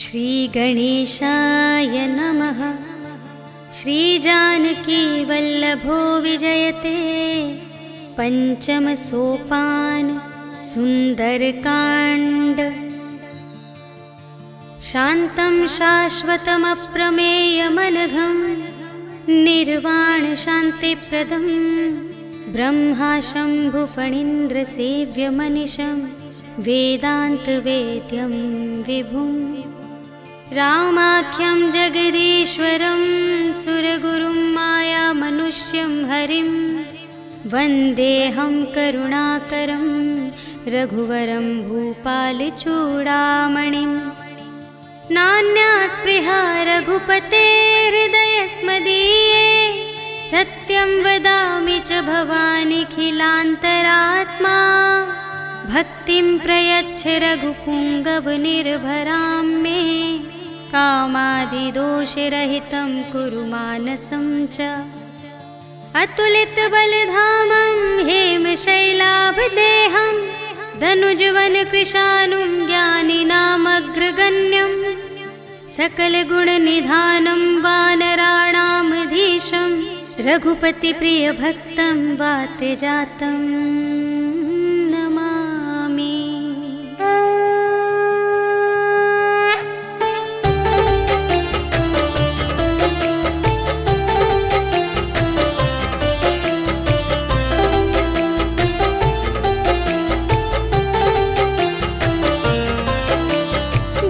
श्रीगणेशाय नमः। श्रीजानकीवल्लभो विजयते पंचमसोपान सुन्दरकाण्ड। शान्तं शाश्वतमप्रमेयमनघं निर्वाणशान्तिप्रदं ब्रह्मा शम्भुफणीन्द्रसेव्यमनिशं वेदान्तवेद्यं विभुं। रामाख्यं जगदीश्वरं सुरगुरुं मायामनुष्यं हरिं वन्देऽहं करुणाकरं रघुवरं भूपालचूडामणिं। नान्या स्पृहा रघुपते हृदयस्मदीये सत्यं वदामि च भवानिखिलान्तरात्मा। भक्तिं प्रयच्छ रघुपुङ्गवनिर्भरां मे कामादिदोषरहितं कुरु मानसं च। अतुलितबलधामं हेमशैलाभदेहं धनुजवनकृशानुं ज्ञानिनामग्रगण्यं सकलगुणनिधानं वानराणामधीशं रघुपतिप्रियभक्तं वातजातं नमामि।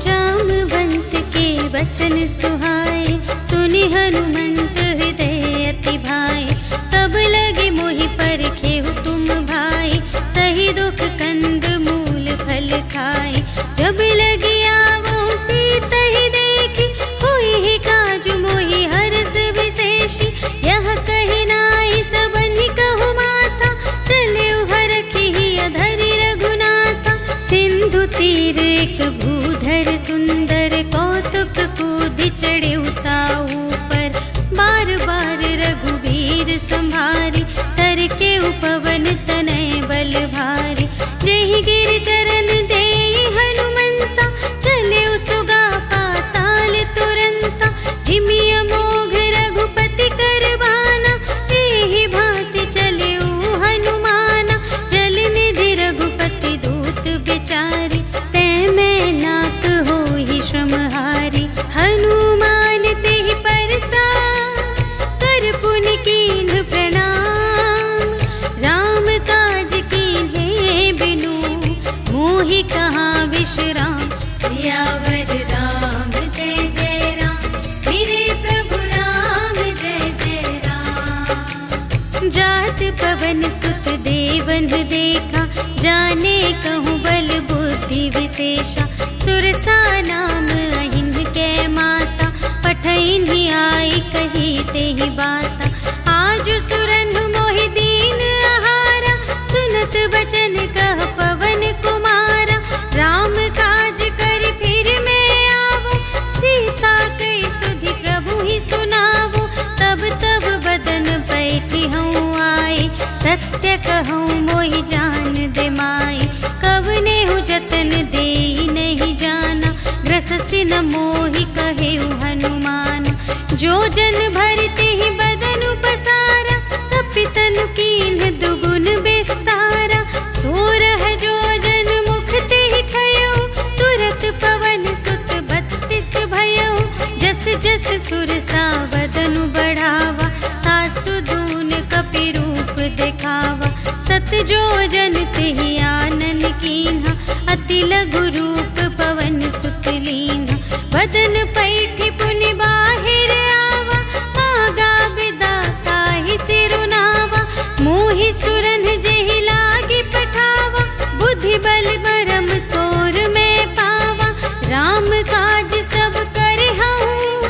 जामवंत के वचन सुहाए सुनि हनुमंत हृदय अति भाए। तब लगे मोहि परखेहु तुम भाई सही दुख कंद मूल फल खाए। जब लगे आवो सीत ही देखी होई ही काजु मोहि हरस विशेषी। यह कही नाई सबनि कहु माता चले हरखी अधरि रघुनाथा। सिंधु तीर एक भूधर सुंदर कौतुक कूदि चढ़े उताऊ पर। बार बार रघुबीर संभारी तर के उपवन तनय बल भारी। जेहि गिर चरण देहि हनुमंता चले सुगा पाताल तुरंता। जिमि अमोघ रघुपति करबाना एहि भांति चले हनुमाना। जल निधि रघुपति दूत बिचारी तै मैं नाक होहि श्रमहारी। हनुमान तेहि परसा कर पुनि कीन्ह प्रणाम। राम काज कीन्हे बिनु मोहि कहाँ विश्राम। सियावर राम जय जय राम मेरे प्रभु राम जय जय राम। जात पवन सुत देवन देखा जाने कहूँ बल बुद्धि विशेषा। सुरसा नाम अहिन कै माता पठइन आई कही तेहि बाता। आज सुरन मोहि दीन आहारा सुनत बचन कह पवन कुमारा। राम काज करि फिर मैं आवो सीता कई सुधि प्रभु ही सुनावो। तब तब बदन पैठी हूँ आए सत्य कहूँ मोहि जान दे माई। कवने हूँ जतन देहि नहीं जाना ग्रससि न मोहि कहेउ हनुमान। जो जन भरते ही बदन पसारा कपितनु कीन्ह दुगुन विस्तारा। सोरह जो जन मुख ते ही ठयउ तुरत पवन सुत 32 भयउ। जस जस सुरसा बदनु बढ़ावा तासु दून कपि रूप दिखावा। सत जो जन तेहि आनन कीन्हा अति लघु रूप पवन सुत लीन्हा। बदन पैठी पुनि बाहिर आवा आगा विदाता ही सिरुनावा। मोहि सुरन जेहि लागी पठावा बुद्धि बल बरम तोर मैं पावा। राम काज सब करहूँ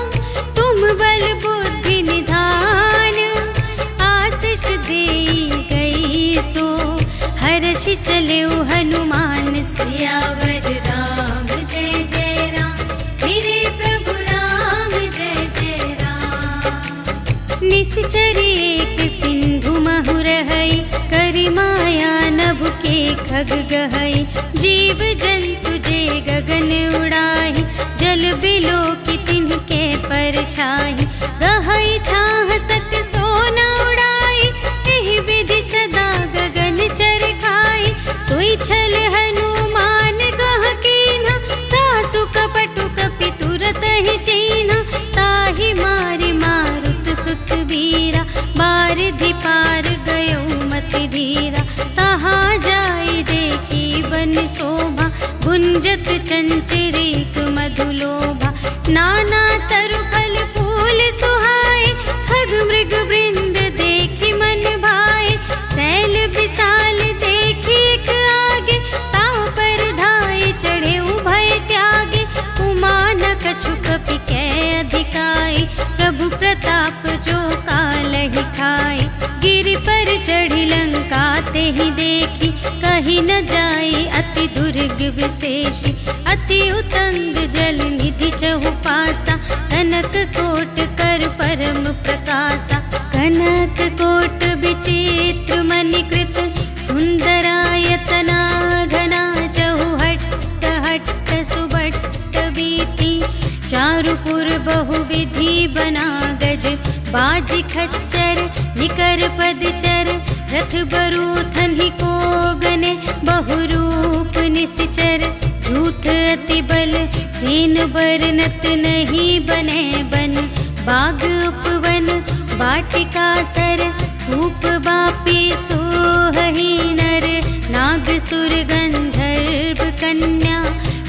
तुम बल बुद्धि निधान। आशीष देई गई सो हर्षि चले हनुमान। सियावर राम जय जय राम मेरे प्रभु राम जय जय राम। निश्चरी एक सिंधु महु रहई करि माया नभ के खग गहई। जीव जंतु जे गगन उड़ाई गुंजत चंचरीक मधुलोभा। नाना तरु फल फूल सुहाए, खग मृग वृंद देखी मन भाए। सैल विशाल देखी एक आगे, ताव पर धाये चढ़े उभय त्यागे। उमा न कछु कपि कै अधिकाई, प्रभु प्रताप जो कालहि खाए। गिरि पर चढ़ी लंका तेहि देखी, कही न जाई अति दुर्ग विशेषी। अति उतंग जल निधि चहुपासा, कनक कोट कर परम प्रकाशा। कनक कोट विचित्र मणिकृत, सुंदरायतना घना। चहुहट्ट हट्ट सुबट्ट बीती, चारुपुर बहुविधि बना गज। बाजी खच्चर निकर पदचर, रथ बरूथन ही को गने। बहुरूप निश्चर झूठ अति बल, सेन बरनत नहीं बने बन। बाग उपवन वाटिका सर, धूप बापी सोहहि नर। नाग सुर गंधर्व कन्या,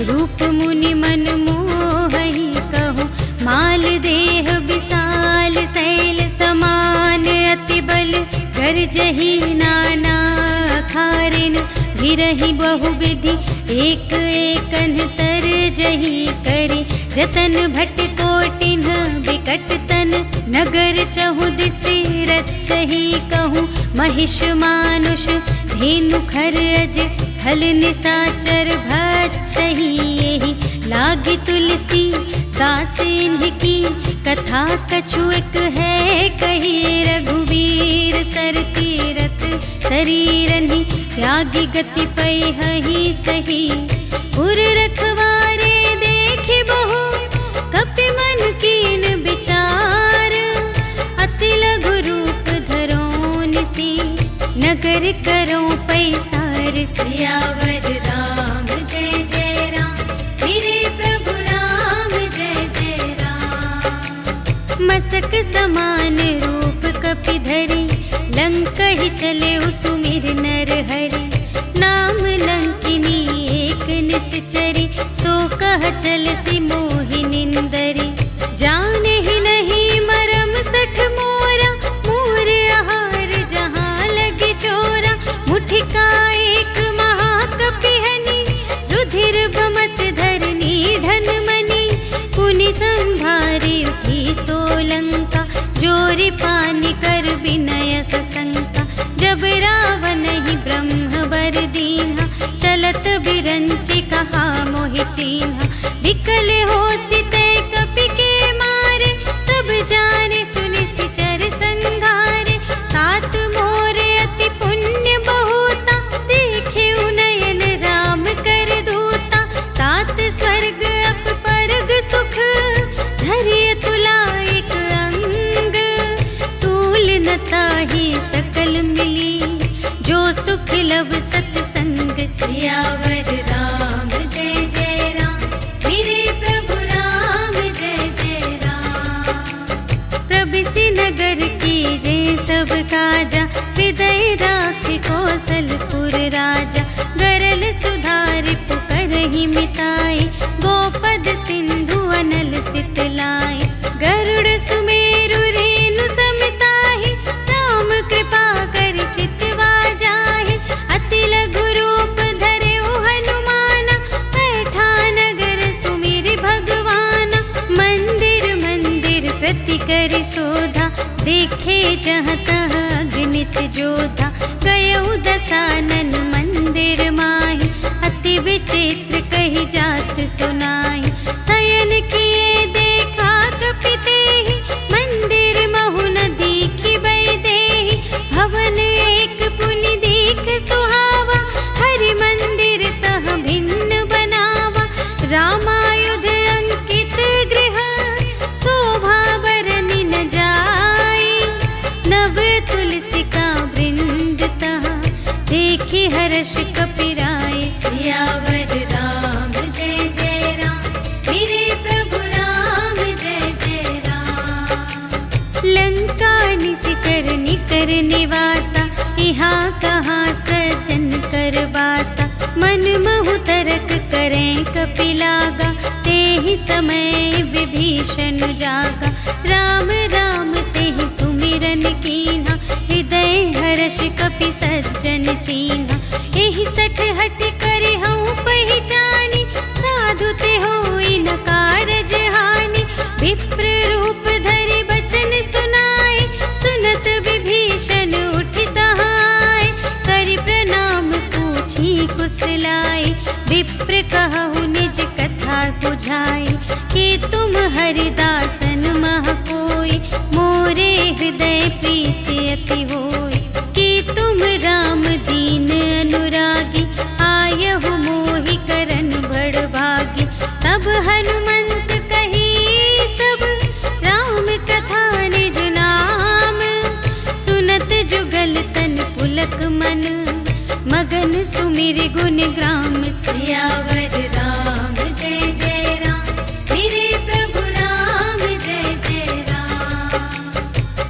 रूप मुनि मन मोहहि कहूँ। माल देह विशाल शैल समान, अति बल गरजहि नाना खारिन। गिरहि बहुविधि एक एकन तरजहि करि। जतन भट कोटिन विकट तन, नगर चहुदिसि रचहि कहूँ। महिष मानुष धेनु खर अज, खल निसाचर भक्षहि एहि। लागी तुलसी दास इनकी, कथा कछु एक है कही। रघुवीर सर तीरथ शरीरहि, त्यागी गति पैहि सही। पुर रखवारे देखि बहु, कपि मन कीन विचार। अति लघु रूप धरो निसी, नगर करो पैसार। सियावर राम जय जय राम, मेरे प्रभु राम जय जय राम। मसक समान रूप कपि धरि, लंकहि चले सुमिर नर हरि। नाम लंकिनी एक निश्चरी, सो कह चलसि मोहि निंदरी। जाने ही नहीं मरम सठ मोरा, मोर आहार जहाँ लगी चोरा। मुठिका एक महाकपिहनि, रुधिर बमत धरनी ढन मनि। कुनि संभारी उठी सोलंका, जोरी पानी कर विनय सशंका। जब रावण ही ब्रह्म वर दीन्हा, चलत बिरंचि कहा मोहि चीन्हा। विकल होसि तै कपि के मारे, तब जाने सुनि सिचर संघारे। तात मोरे अति पुण्य बहुता, देखे उनयन राम कर दूता। तात स्वर्ग अप परग सुख, धरिय तुला एक अंग। तूल न ताहि सकल मिली, जो सुख लव सतसंग। सियावर राम जय जय राम, मेरे प्रभु राम जय जय राम। प्रबिसि नगर की रे सब काजा, हृदय राखि कौशलपुर राजा। गरल सुधारि पुकरहि मिताई, गोपद सिंधु अनल सितलाई। गरुड़ सुमेरु रेणु समिताहि, राम कृपा कर चितवा जाहि। अति लघु रूप धरेउ हनुमाना, बैठा नगर सुमिरि भगवाना। मंदिर मंदिर प्रति करि शोधा, देखे जहाँ तहाँ अगणित जोधा। गयउ दसानन मंदिर माहि, अति विचित्र कही जात सुनाई। शयन किए देखा कपि तेहि, मंदिर महु न दीखि वैदेही। भवन एक पुनि दीख सुहावा, हरि मंदिर तह भिन्न बनावा। रामायुध अंकित गृह, शोभा बरनि न जाई। नव तुलसिका वृंद तह, देखि हर्ष कपिराई। सियावर राम जय जय राम, मेरे प्रभु कपि लागा, तेहि समय विभीषण जागा। राम राम तेहि सुमिरन कीन्हा, हृदय हर्ष कपि सज्जन चीन्हा। एहि सठ हठ करि हऊँ पहिचानी, साधु ते होई न कारज हानि। विप्र रूप धरि बचन सुनाए, सुनत विभीषण उठि तहाय। करि प्रणाम पूछी कुशलाए, विप्र कहु निज कथा बुझाए। कि तुम हरिदासन मह कोई, मोरे हृदय प्रीति अति होई। कि तुम राम दीन अनुरागी, आयहु मोहि करन बड़ भागी। तब हनुमंत कही सब, राम कथा निज नाम। सुनत जुगल तन पुलक मन, मगन सुमिर गुण ग्राम। सियावर राम जय जय राम, मेरे प्रभु राम जय जय राम।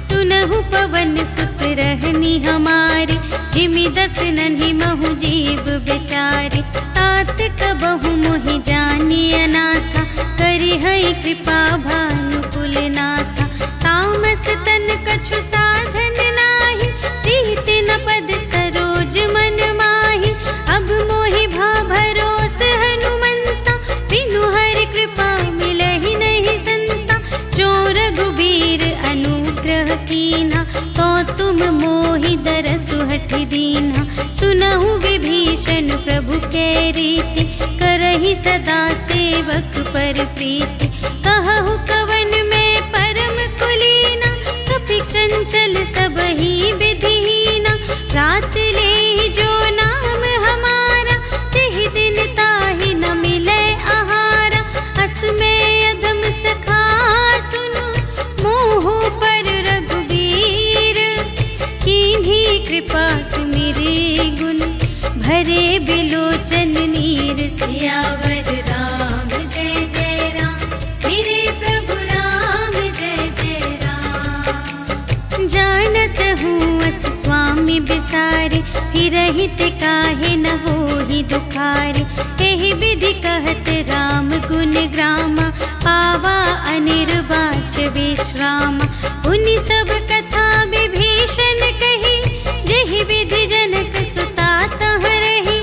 सुनहु पवन सुत रहनी हमारी, जिमि दस नन्हि महु जीव बेचारी। तात कबहु मोहि जानी अनाथा, करि हई कृपा भानुकुल नाथा। तामस तन कछु साधन नाही, प्रीति न पद सरोज मन माही। अब मोहि भा भरोस हनुमंता, बिनु हरि कृपा मिलहि नहीं संता। जो रघुबीर अनुग्रह कीन्हा, तो तुम मोहि दरसु हठि दीन्हा। सुनहु विभीषण प्रभु कै रीति, करहि सदा सेवक पर प्रीति। कहु कवन में परम कुलीना, कपि चंचल सबहि विधिहीना। रात लेहि जो नाम हमारा, तेहि दिन ताहि न मिलै आहारा। अस में अधम सखा सुनो, मोहु पर रघुबीर। कीन्ही कृपा सुमिरि गुण, भरे बिलोचन नीर। सियावर राम जय जय राम, मेरे प्रभु राम जय जय राम। जानत हूँ अस स्वामी बिसारे, फिरहि ते काहे न होहि दुखारे। एहि विधि कहत राम गुण ग्रामा, पावा अनिर्वाच विश्रामा। उनि सब कथा विभीषण कही, जेहि विधि जनक सुता तह रही।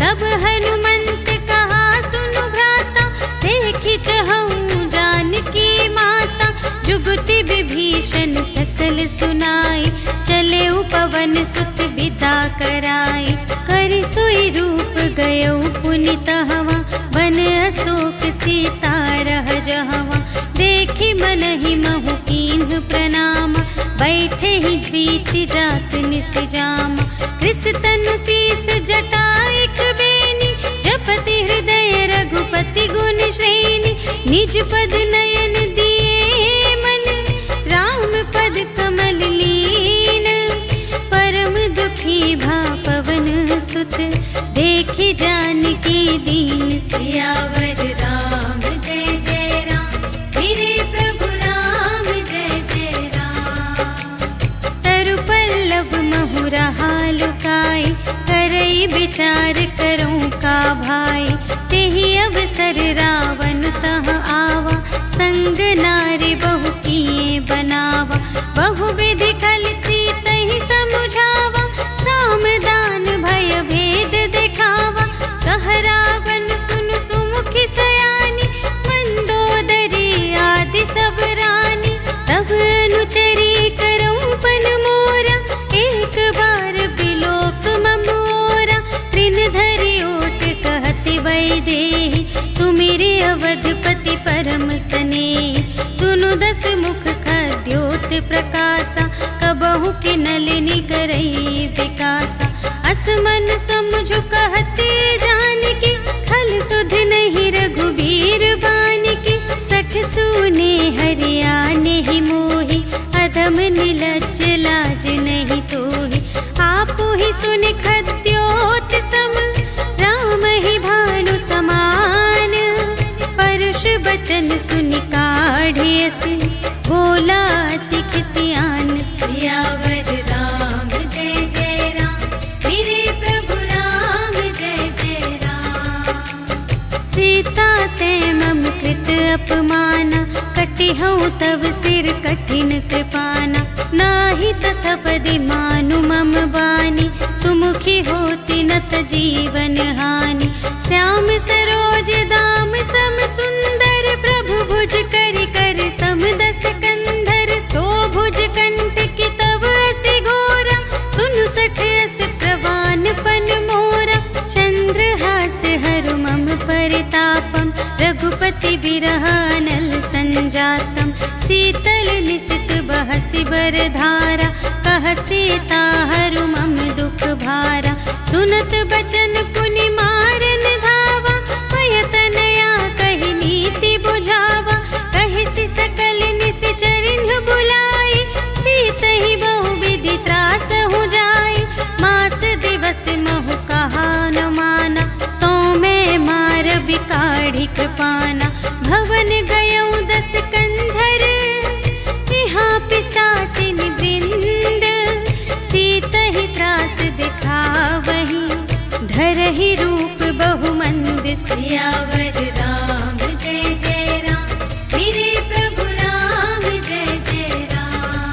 तब हनुमंत कहा सुनु भ्राता, देखि चहऊँ जानकी माता। जुगति विभीषण सकल सुनाई, चले पवन सुत विदा कराई। करि सोई रूप गयौ पुनि तहवा, बन अशोक सीता रह जहवा। देखि मनहि महु कीन्ह प्रणामा, बैठे ही बीति जात निस जामा। कृस तनु शीस जटाइक बेनी, जपति हृदय रघुपति गुण श्रेणी। निज पद नयन दिए मन, राम पद कमल लीन। परम दुखी भा पवन सुत, देखि जानकी दीन। सियावर राम जय जय राम, मेरे प्रभु राम जय जय राम। तरु पल्लव महु रहा लुकाई, करई विचार करूँ का भाई। तेहि अवसर रावण तह आवा, संग नारी बहु किए बनावा। बहु विधि खल सीतहि समुझावा, सामदान भय भेद दिखावा। कह रावण सुनु सुमुखि सयानी, मंदोदरी आदि सब रानी। तब अनुचरी करऊँ पन मोरा, एक बार बिलोक ममोरा। तृण धरि ओट कहति वैदेही, सुमिरि अवधपति परम स्नेही। सुनु दस मुख खद्योत प्रकाशा, कबहु कि नलिनी करई विकासा। असमन समझु कहते जानकी, खल सुध नहीं रघुबीर बानिकी। सठ सुने हरियाने ही मोहि, अधम निलज्ज लाज नहीं तोहि। आपु ही सुनि खद्योत सम, राम ही भानु समान। परुष बचन सुनि काढ़िय से, बोला अति खिसियान। सियावर राम जय जय राम, मेरे प्रभु राम जय जय राम। सीता ते मम कृत अपमाना, कटिहउँ तव सिर कठिन कृपाना। नाही त सपदि मानु मम बानी, सुमुखी होती न त जीवन हानि। श्याम सरोज दाम सम सुंदर, प्रभु भुज करि कर सम दस कंधर। सो भुज कंठ की तव असि घोरा, सुनु सठ अस प्रवान पन मोरा। चंद्रहास हरु मम परितापम, रघुपति बिरह अनल संजातम। शीतल निसित बहसि बरधारा, कहसि ताहरु मम दुख भारा। सुनत बचन पुनि मारन धावा, पयतनया कहि नीति बुझावा। कहिसि सकल निश्चरिन बुलाई, सीतहि बहु विधि त्रासहु जाई। मास दिवस महु कहा न माना, तो मैं मार बिकाढ़ी कृपाना। भवन गयउँ दस कंधर, यहाँ पिशाचिन वृंद। सीतहि त्रास दिखावही, धरहि रूप बहुमंद। सियावर राम जय जय राम, मेरे प्रभु राम जय जय राम।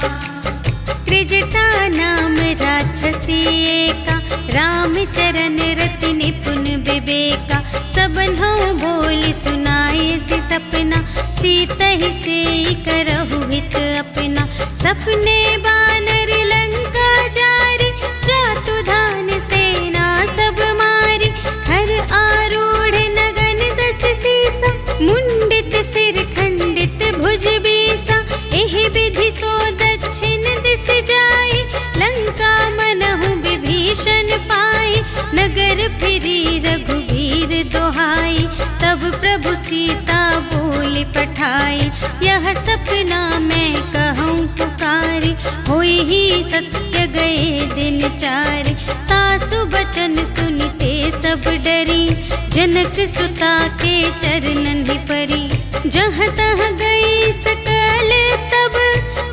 त्रिजटा नाम राक्षसी एका, रामचरण रति निपुण विवेका। सबन्हु बोली सुनाए सि सपना, सीतहि सेई करहु हित अपना। सपने बानर लंका जारी, जातु धान सेना सब मारी। खर आरूढ़ नगन दस सीसा, मुंडित सिर खंडित भुज बीसा। एहि विधि सो दक्षिण दिस जाई, लंका मनहु विभीषण पाई। नगर फिरी रघुबीर दोहाई, तब प्रभु सीता बोली पठाई। यह सपना मैं कहूँ पुकारी, होई ही सत्य गए दिन चारि। तासु बचन सुनिते सब डरी, जनक सुता के चरणन ही परी। जहाँ तहाँ गई सकल तब,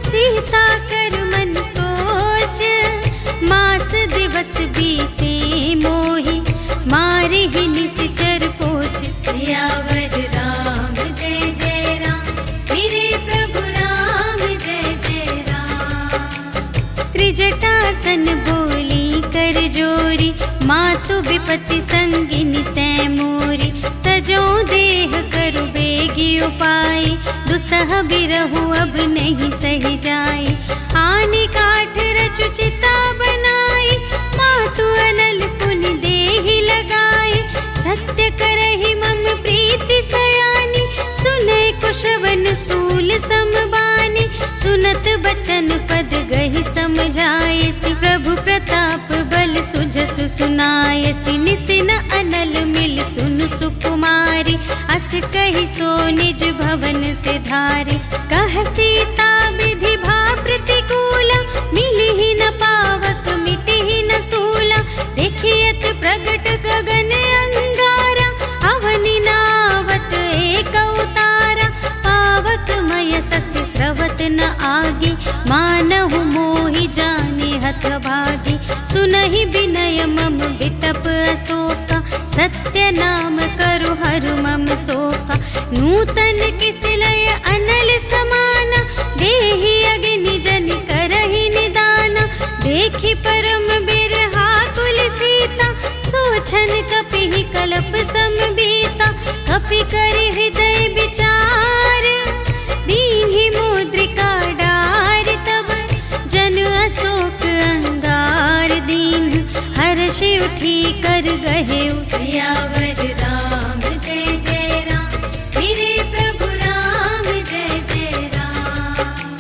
सीता कर मन सोच। मास दिवस बीते मोहि, मारे ही निश्चर पोच। सियावर राम जय जय राम, मेरे प्रभु राम जय जय राम। त्रिजटासन बोली कर जोरी, मातु विपति संगिनी तै मोरी। तजो देह करु बेगी उपाय, दुसह बिरहु अब नहीं सही जाई। आनि काठ रचु चिता बनाई, मातु अनल पुनि देहि लगाई। सत्य करहि मम प्रीति सयानी, सुनै कुशवन सूल समबानी। सुनत बचन पद गहि समझायसि, प्रभु प्रताप बल सुजसु सुनायसि। निसिन अनल मिल सुनु सुकुमारी, अस कहि सो निज भवन सिधारी। कह सीता विधि भा प्रतिकूला, मिलिहि न पावक मिटिहि न सूला। देखियत प्रगट गगन अंगारा, अवनि नावत एक उतारा। पावक मय ससि स्रवत न आगे, मानहु मोहि जाने हथ भागी। सुनहि विनय मम बिटप अशोका, सत्य नाम करु हरु मम शोका। नूतन किसलय अनल समाना, देहि अग्नि जनि करहि निदाना। देखि परम बिरहा कुल सीता, सोछन कपिहि कलप समबीता। कपि करि हृदय विचार, दीन्हि मुद्रिका डारि। तब जन अशोक अंगार दीन, हर्षि उठी कर गहेउ। सियावर राम जय जय राम, मेरे प्रभु राम जय जय राम।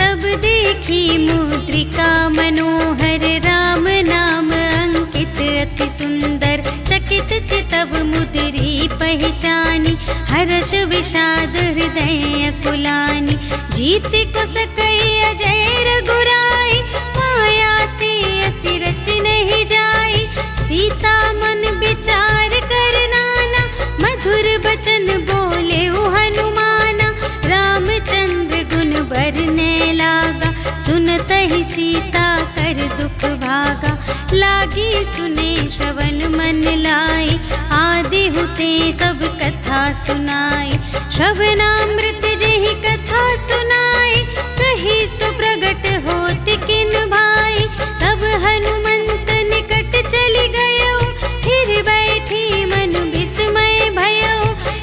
तब देखी मुद्रिका मनोहर, राम नाम अंकित अति सुंदर। चकित चितव मुद्री पहचानी, हर्ष विषाद हृदय कुलानी। जीत को सकई अजय रघुराई, माया ते असि रच नहीं जाई। सीता मन विचार कर नाना, मधुर बचन बोले हनुमाना। रामचंद्र गुण बरने लागा, सुनतहि सीता कर दुख भागा। लागी सुने श्रवण मन लाई, आदि हुते सब कथा सुनाई। श्रवणामृत जेहि कथा सुनाई, कही सुप्रगट होत किन भाई। तब हनुमंत निकट चली गयो, फिर बैठी मन विस्मय भयो।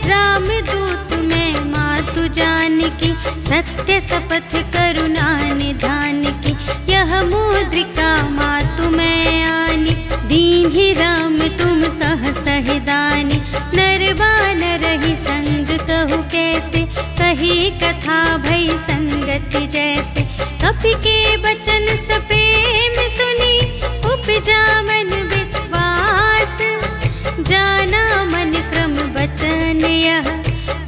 राम दूत मैं मातु जानकी, सत्य शपथ करुणा निधान की। यह मुद्रिका मातु मैं आनी, दीन्हि राम तुम कह सहिदानी। नर बानर ही संग कहु कैसे, कही कथा भई संगति जैसे। कपि के बचन सप्रेम सुनी, उपजा मन विश्वास। जाना मन क्रम बचन यह,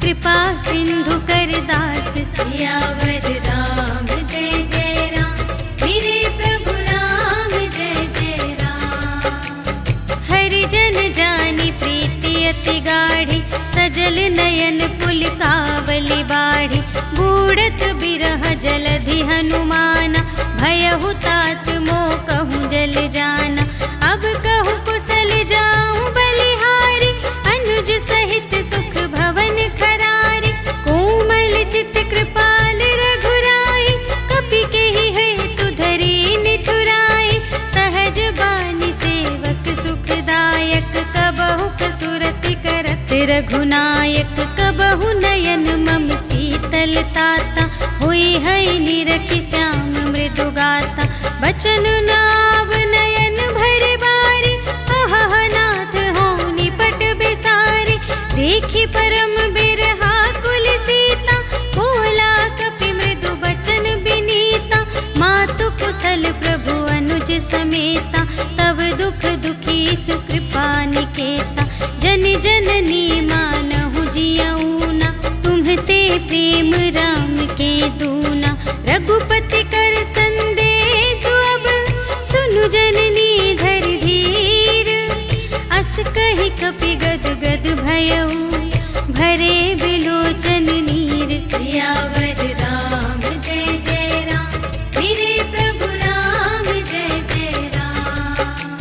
कृपा सिंधु कर दास। सियावर राम जय जय राम, मेरे प्रभु राम जय जय राम। हरि जन जानी प्रीति अति गाढ़ी, सजल नयन पुलकावली बाढ़ी। बूढ़त बिरह जलधि हनुमाना, भयहु तात मोह कहूँ जल जाना। अब कहूँ कुशल जाऊँ बलिहारी, अनुज सहित सुख भवन खरारी। कोमल चित कृपाल रघुराई, कपि केहि हेतु धरी निठुराई। सहज बानी सेवक सुखदायक, कबहु कसुरति करत रघुनायक। कबहु नयन मम शीतल ताता, हुई है निरखि श्याम मृदु गाता। बचन नाव नयन भर बारी, अहह नाथ हो निपट बिसारी। देखी परम बिरहा कुल सीता, बोला कपि मृदु बचन बिनीता। मातु कुशल प्रभु अनुज समेता, तब दुख दुखी सुकृपा निकेता। जन जननी मानहु जियऊना, तुम्हते प्रेम राम के दूना। रघुपति कर संदेश अब, सुनु जननी धर धीर। अस कहि कपि गद गद भयऊ, भरे बिलोचन नीर। सियावर राम जय जय राम, मेरे प्रभु राम जय जय राम।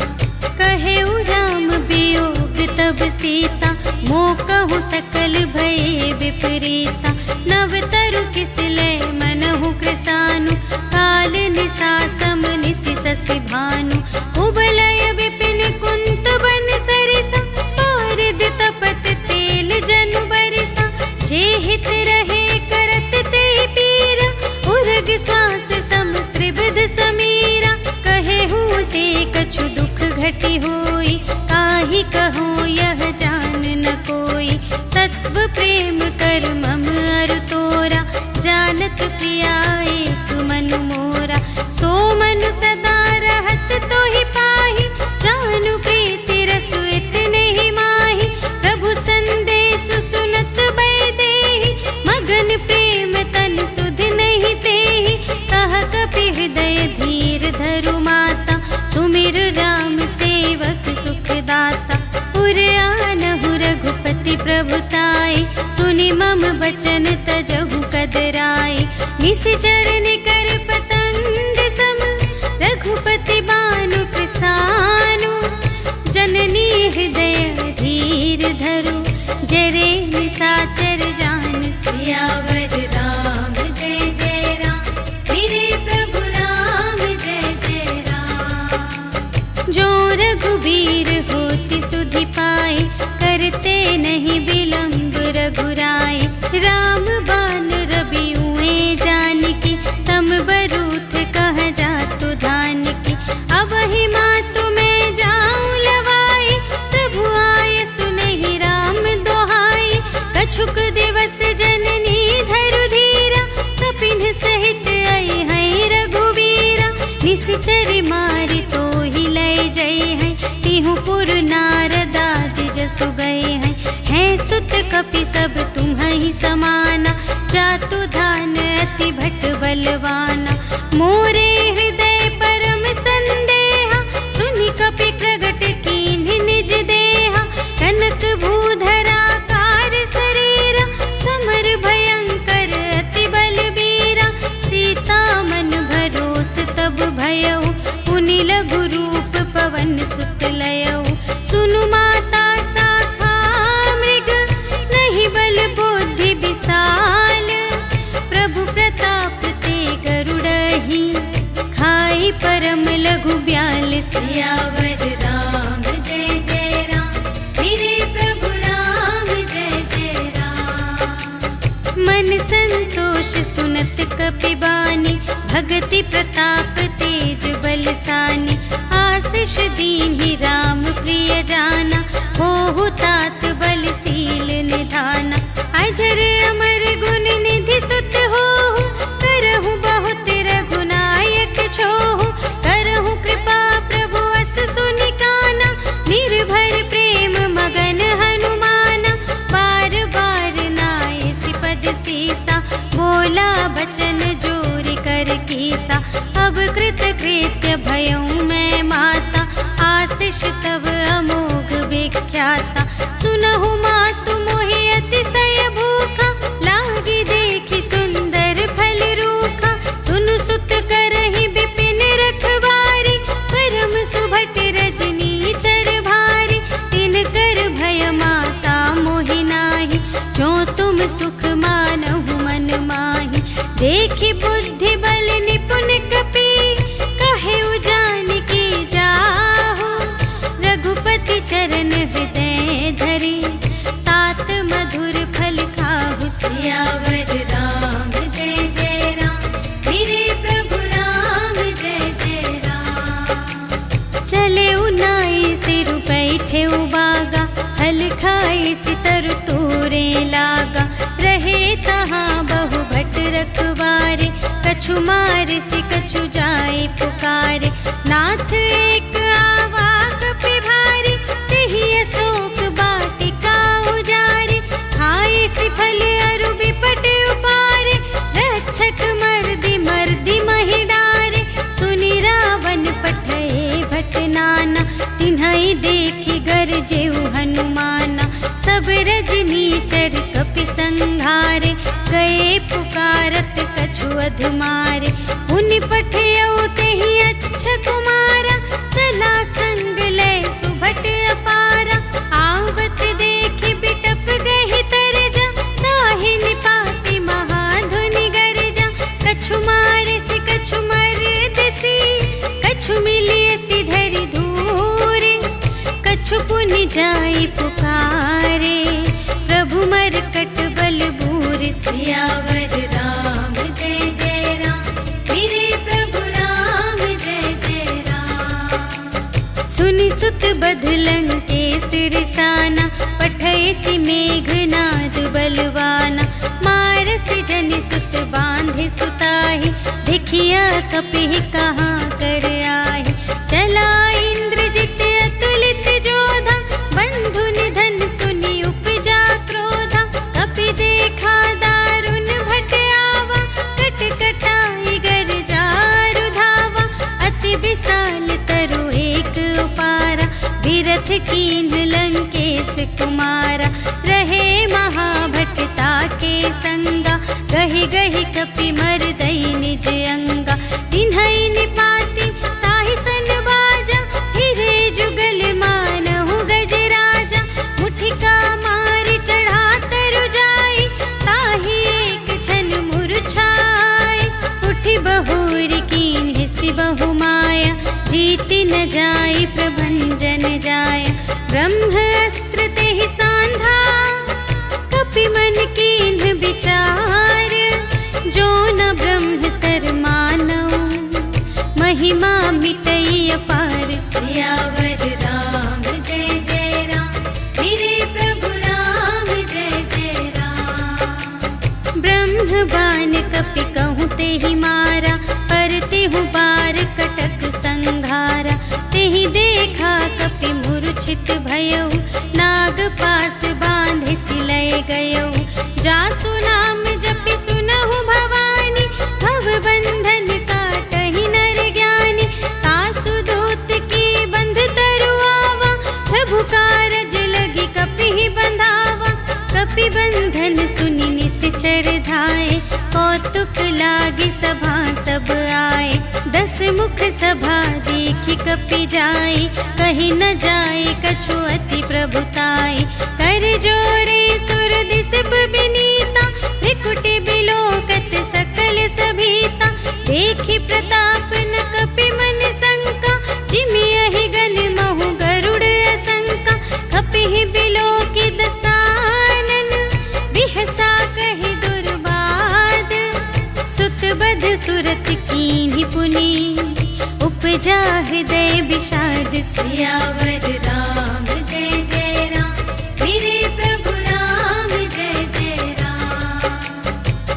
कहेउ राम वियोग तब सीता, मोह कहूँ सकल भये विपरीता। नव तरु किसलय मनहु कृसानु, काल निसा सम निसि शशि भानु। उबलय विपिन कुंत बन सरिसा, पारद तपत तेल जनु बरिसा। जे हित रहे करत ते पीरा, उरग श्वास सम त्रिविध समीरा। कहेहु ते कछु दुख घटी होई, काहि कहूँ यह जान न कोई। तत्व प्रेम कर मम अरु तोरा, जानत प्रिया एक मनु मोरा। सो मनु सदा रहत तोहि पाहि, जानु प्रीति रसु इतने ही माहि। प्रभु संदेश सुनत बैदेहि, मगन प्रेम तन सुध नहीं तेहि। कह कपि हृदय धीर धरु माता, सुमिर राम सेवक सुखदाता। पुर आनहु रघुपति प्रभुताई, सुनि मम बचन तजहु कदराई। निश्चर निकर पतंग सम, रघुपति बानु प्रसानु। जननी हृदय धीर धरु, जरे निसाचर जान। सियावर राम जय जय राम, मेरे प्रभु राम जय जय राम। जो रघुबीर होति सुधि पाई, करते नहीं विलंब रघुराई। राम बान रवि उए जानकी, तम बरूथ कह जातु धान की। अब ही मातु मैं जाऊं लवाई, प्रभु आय सुनहि राम दोहाई। कछुक दिवस जननी धरु धीरा, कपिन सहित आई है रघुबीरा। निश्चर मारि तो ही लय जय है, तिहु पुर नारदादि जसु गए हैं। है सुत कपि सब तुम्हि समाना, जातु धान अति भट बलवाना। मोरे हृदय परम संदेहा, सुनि कपि प्रगट कीन्हि निज देहा। कनक भूधरा कार शरीरा, समर भयंकर अति बलबीरा। सीता मन भरोस तब भयऊ, पुनि लघु रूप पवन सुत लयऊ। सुनु माता शाखा मृग, विक्रम लघु 42। सियावर राम जय जय राम, मेरे प्रभु राम जय जय राम। मन संतोष सुनत कपि बानी, भगति प्रताप तेज बलसानी। आशीष दीन्हि राम प्रिय जाना, होहु तात बलशील निधाना। अजर अमर गुण निधि सुत होहु, करहु बहुत रघुनायक छोहु। करहु कृपा प्रभु अस सुनि काना, निर्भर प्रेम मगन हनुमाना। बार बार नाय सिपद सीसा, बोला बचन जोरि कर कीसा। अब कृत कृत्य भयउ मैं माता, आशीष तव अमोघ विख्याता। सुनहु मातु मोहि अतिशय भूखा, लागी देखि सुंदर फल रूखा। सुनु सुत करहि विपिन रखवारी, परम सुभट रजनी चर भारी। तिनकर भय माता मोहि नाही, जो तुम सुख मानहु मन माही। देखि बुद्धि बल निपुण कपि, कहेउ जानकी जाहु। रघुपति चरण हृदय धरे, तात मधुर फल खाहु। सियावर राम जय जय राम, मेरे प्रभु राम जय जय राम। चले नाई सिर बैठे बागा, हल खाए सितर तोरे लागा। रहे तहाँ बहु भट रखवारे, कछु मारे सि कछु जाए पुकारे। नाथ एक आवा कपि भारी, तेहि अशोक वाटिका उजारी। खाए सि फल अरु बिपट उपारे, रक्षक मर्दि मर्दि महि डारे। सुनि रावण पठए भट नाना, तिन्हइ देखि गरजेउ हनुमाना। सब रजनीचर कपि संघारे, गए पुकारत कछु अधमारे। उनि पठियउ तेहि अच्छा कुमारा, चला संग लय सुभट अपारा। आवत देखि बिटप गहि तरजा, ताहि निपाति महाधुनि गरजा। कछु मारे सि कछु मरदसि, कछु मिलिय सि धरि धूरे। कछु पुनि जाई पुकारे, प्रभु मरकट बल बूरे। सियावर राम जय जय राम, मेरे प्रभु राम जय जय राम। सुनि सुत बध लंकेश रिसाना, पठय सि मेघनाद बलवाना। मारसि जनि सुत बांधे सुताहि, देखिया कपिहि कहाँ कर आहि। चला इंद्रजित अतुलित जोधा, बंधु निधन सुनि उपजा क्रोधा। कपि देखा दारुण भट आवा, कट कटाई गर जारु धावा। अति विशाल तरु एक उपारा, विरथ कीन्ह लंकेश कुमारा। रहे महाभटता के संगा, गहि गहि कपि मरदई निज अंगा। तिन्हइ निपाति ताहि सन बाजा, हिरे जुगल मानहु गजराजा। मुठिका मारि चढ़ा तरु जाई, ताहि एक क्षण मुरझाई। उठि बहुरि कीन्ह सि बहु माया, जीति न जाई प्रभंजन जाया। ब्रह्मास्त्र तेहि सांधा, कपि मन कीन्ह विचार। जो न ब्रह्म सर मानऊ, महिमा मिटई अपार। सियावर राम जय जय राम, मेरे प्रभु राम जय जय राम। ब्रह्म बान कपि कहूँ तेहि मारा, पर तेहु बार कटक संघारा। तेहि देखा कपि मूर्छित भयउ, नाग पास बांधे सिलय गयउ। जासु नाम जपि सुनहु भवानी, भव बंधन काटहि नर ज्ञानी। तासु दूत की बंध तरु आवा, प्रभु कारज लगी कपिहि बंधावा। कपि बंधन सुनि निश्चर धाये, कौतुक लागी सभा सब आए। 10 मुख सभा देखि कपि जाई, कहि न जाए कछु अति प्रभुताई। कर जोरे सुर दिस बिनीता, त्रिकुटि बिलोकत सकल सभीता। देखि प्रताप न कपि मन सा, सिद्ध सुरत कीन्ही पुनि, उपजा हृदय विषाद। सियावर राम जय जय राम, मेरे प्रभु राम जय जय राम।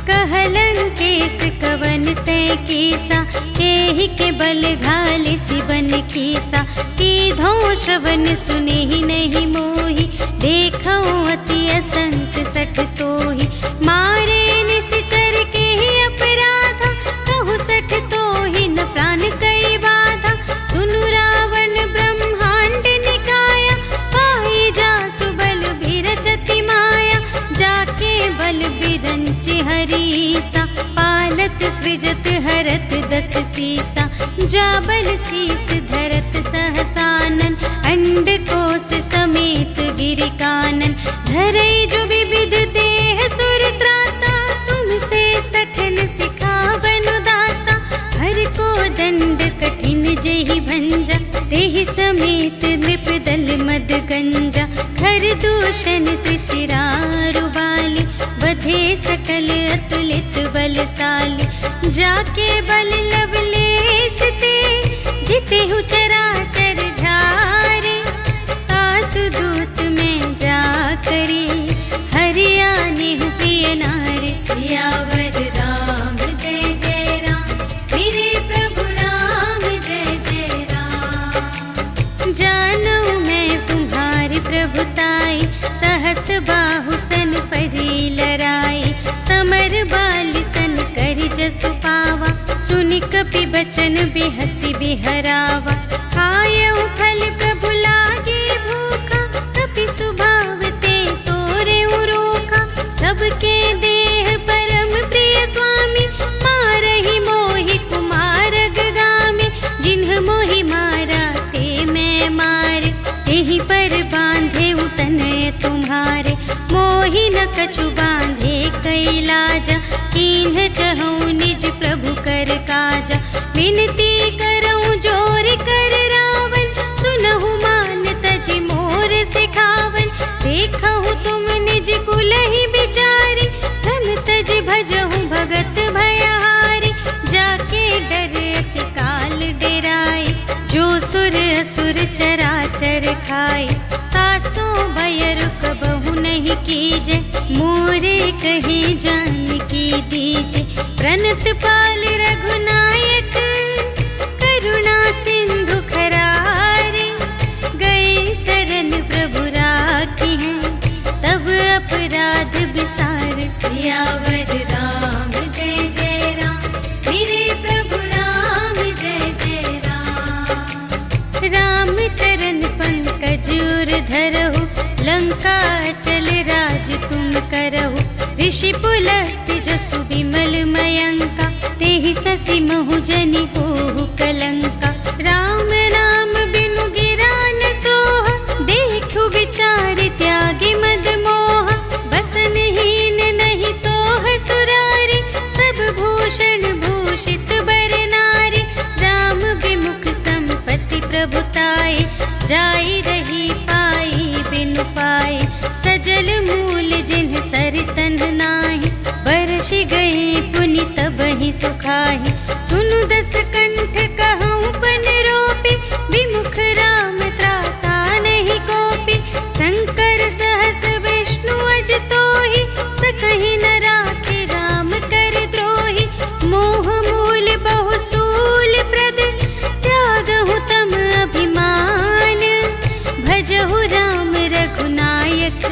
कहलन केस कवन तय कीसा, केहि के बल घाले सिबन कीसा। कीधो श्रवण सुने ही नहीं मोहि, देखो अति असंख सठ तोहि। मारे निश्चर के ही अपराधा, कहु सठ तोहि न प्राण कई बाधा। सुनु रावण ब्रह्मांड निकाया, पाई जासु बल बिरचति माया। जाके बल बिरंचि हरीसा, पालत सृजत हरत दस सीसा। जा बल शीस धरत सहसानन, अंड कोश समेत गिरि कानन। धरई जो विविध देह सुर त्राता, तुमसे सठन सिखावन दाता। हर को दंड कठिन जेहि भंजा, तेहि समेत नृप दल मद गंजा। खर दूषण त्रिशिरारु बाली, बधे सकल अतुलित बलशाली। जाके बल लवलेस ते, जितेहु चराचर झारे। तासु दूत में जा करी, हरियाने प्रिय नारी। सियावर राम जय जय राम, मेरे प्रभु राम जय जय राम। जानू मैं तुम्हारी प्रभुताई, सहस बाहु सन परी लराई। समर बाली सन करि जसु पावा, सुनि कपि बचन बिहसि बिहरावा। खायउ फल प्रभु लागे भूखा, कपि सुभाव ते तोरे रोखा। सबके देह परम प्रिय स्वामी, मारहि मोहि कुमारग गामी। जिन्ह मोहि मारा ते मैं मारे, तेहि पर बांधे तनय तुम्हारे। मोहि न कछु बांधे कैलाजा, कीन्ह चहु निज प्रभु कर काजा। विनती करऊं जोर कर रावण, सुनहु मान तजि मोर सिखावन। देखहु तुम निज कुल ही बिचारी, धन तजि भजहु भगत भयहारी। जाके डर अति काल डेराई, जो सुर असुर चराचर खाई। तासो भय रुक बहु नहीं कीजे, मोरे कहे जान की दीजे। प्रणत पाल रघुनायक, करुणा सिंधु खरारे। गए शरण प्रभु राखी हैं, तब अपराध बिसार। सियावर राम जय जय राम, मेरे प्रभु राम जय जय राम। राम चरण पंकज उर धरहु, लंका चल राज तुम करहु। ऋषि पुलस्त्य जसु विमल मयंका, तेहि ससि महु जनि होहु कलंका। राम नाम बिनु गिरा न सोहा, देखु विचार त्यागी मद मोहा। बसनहीन नहीं सोह सुरारी, सब भूषण भूषित बर नारी। राम विमुख संपत्ति प्रभुताई, जाई रही पाई बिनु पाई। सजल मूल जिन्ह सरितन नाही, बरषि गए पुनि तबहि सुखाहि। सुनु दस कंठ कहऊँ पन रोपी, विमुख राम त्राता नहीं कोपी। शंकर सहस विष्णु अज तोहि, सकहि न राखे राम कर द्रोही। मोह मूल बहु सूल प्रद, त्यागहु तम अभिमान। भजहु राम रघुनायक,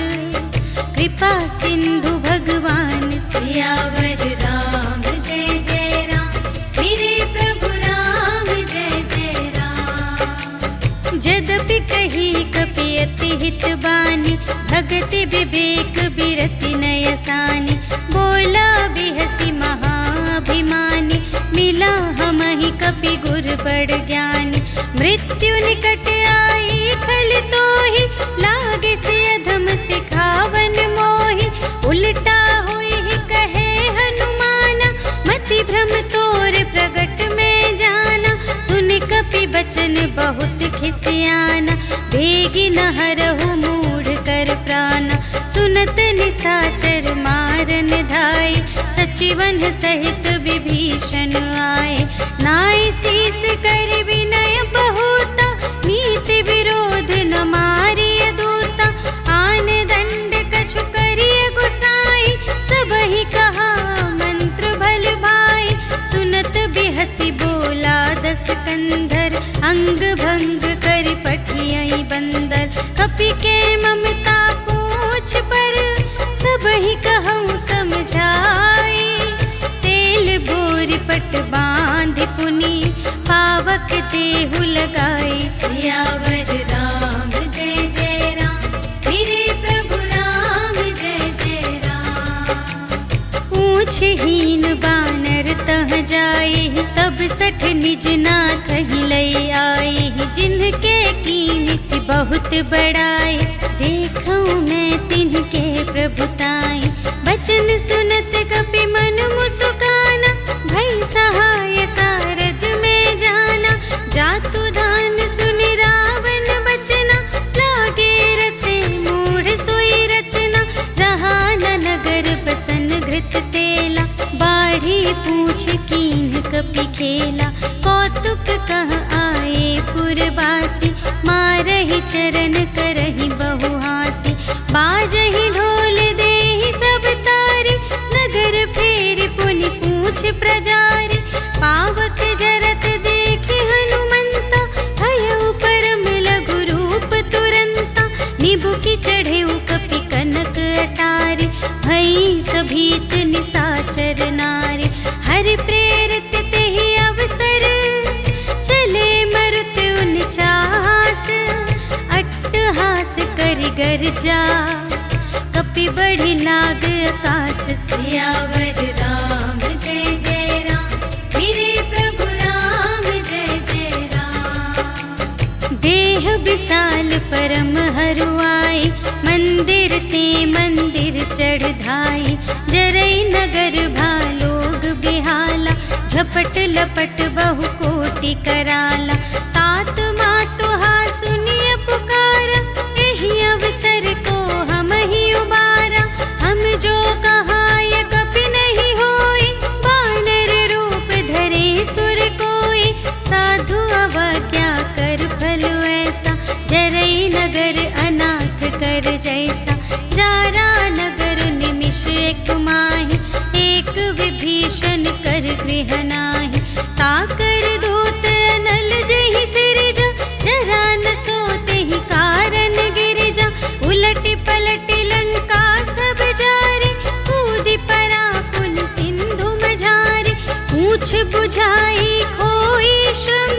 कृपा सिंधु भगवान। सियावर राम जय जय राम, मेरे प्रभु राम जय जय राम। जदपि कही कपि अति हित बानी, भगति विवेक बिरति नयसानी। बोला बिहसी महाभिमानी, मिला हमहि कपि गुर बड़ ज्ञानी। मृत्यु निकट आई खल तोहि, लागे से अधम सिखावन मोहि। उल्टा हुई ही कहे हनुमाना, मति भ्रम तोर प्रगट में जाना। सुन कपि बचन बहुत खिसियाना, बेगी न हरहु मूढ़ कर प्राणा। सुनत निशाचर मारन धाई, सचिवन सहित विभीषण आए, नाय शीस कर विनय बहुता, नीति विरोध न मारिय दूता। आन दंड कछु करिय गुसाई, सबहि कहा मंत्र भल भाई। सुनत बिहसी बोला दस कंधर, अंग भंग कर पठियई बंदर। कपि के ममता पूछ पर, सबहि कहूँ समझाई। तेल बोर पट बांध पुनि, पावक देहु लगाई। सियावर राम जय जय राम, मेरे प्रभु राम जय जय राम। पूछ हीन बानर तह जाए, तब सठ निज नाथ ही लई आए। जिनके कीन से बहुत बड़ाए, देखूं मैं तिनके प्रभुताई। बचन सुनत कपि मन मुस्काना, भई सहाय सारद में जाना। जातु दान सुनि रावण बचना, लागे रचे मूढ़ सोई रचना। रहा न नगर बसन घृत तेला, बाढ़ी पूछ कीन कपि खेला। कौतुक कह आए पुरवासी, मारहि चरण करहि बहु हासी। बाजहि ढोल देहि सब तारी, नगर फेरि पुनि पूछ प्रजारी। पावक जरत देखि हनुमंता, भयउ परम लघु रूप तुरंता। निबुकि चढ़ेउ कपि कनक अटारी, भई सभीत निसाचर नारी। हरि प्रेरित तेहि अवसर, चले मरुत उनचास। अट्टहास करि गर्जा, कपि बढ़ि लाग आकाश। सियावर राम जय जय राम, मेरे प्रभु राम जय जय राम। देह विशाल परम हरुआई, मंदिर ते मंदिर चढ़ धाई। जरई नगर भालोग बिहाला, झपट लपट बहु कोटि कराला। तात मातु हा सुनिय पुकारा, एहि अवसर को हम ही उबारा। हम जो कहाय कपि नहीं होई, वानर रूप धरे सुर कोई। साधु अवज्ञा कर फल ऐसा, जरई नगर अनाथ कर जैसा। जारा नगर निमिष एक माहि, एक विभीषण कर गृह नाही। ताकर दूत अनल जहि सिरजा, जरा न सोते ही कारण गिरिजा। उलटि पलटि लंका सब जारे, कूदि परा पुन सिंधु मझारे। पूछ बुझाई खोई श्रम,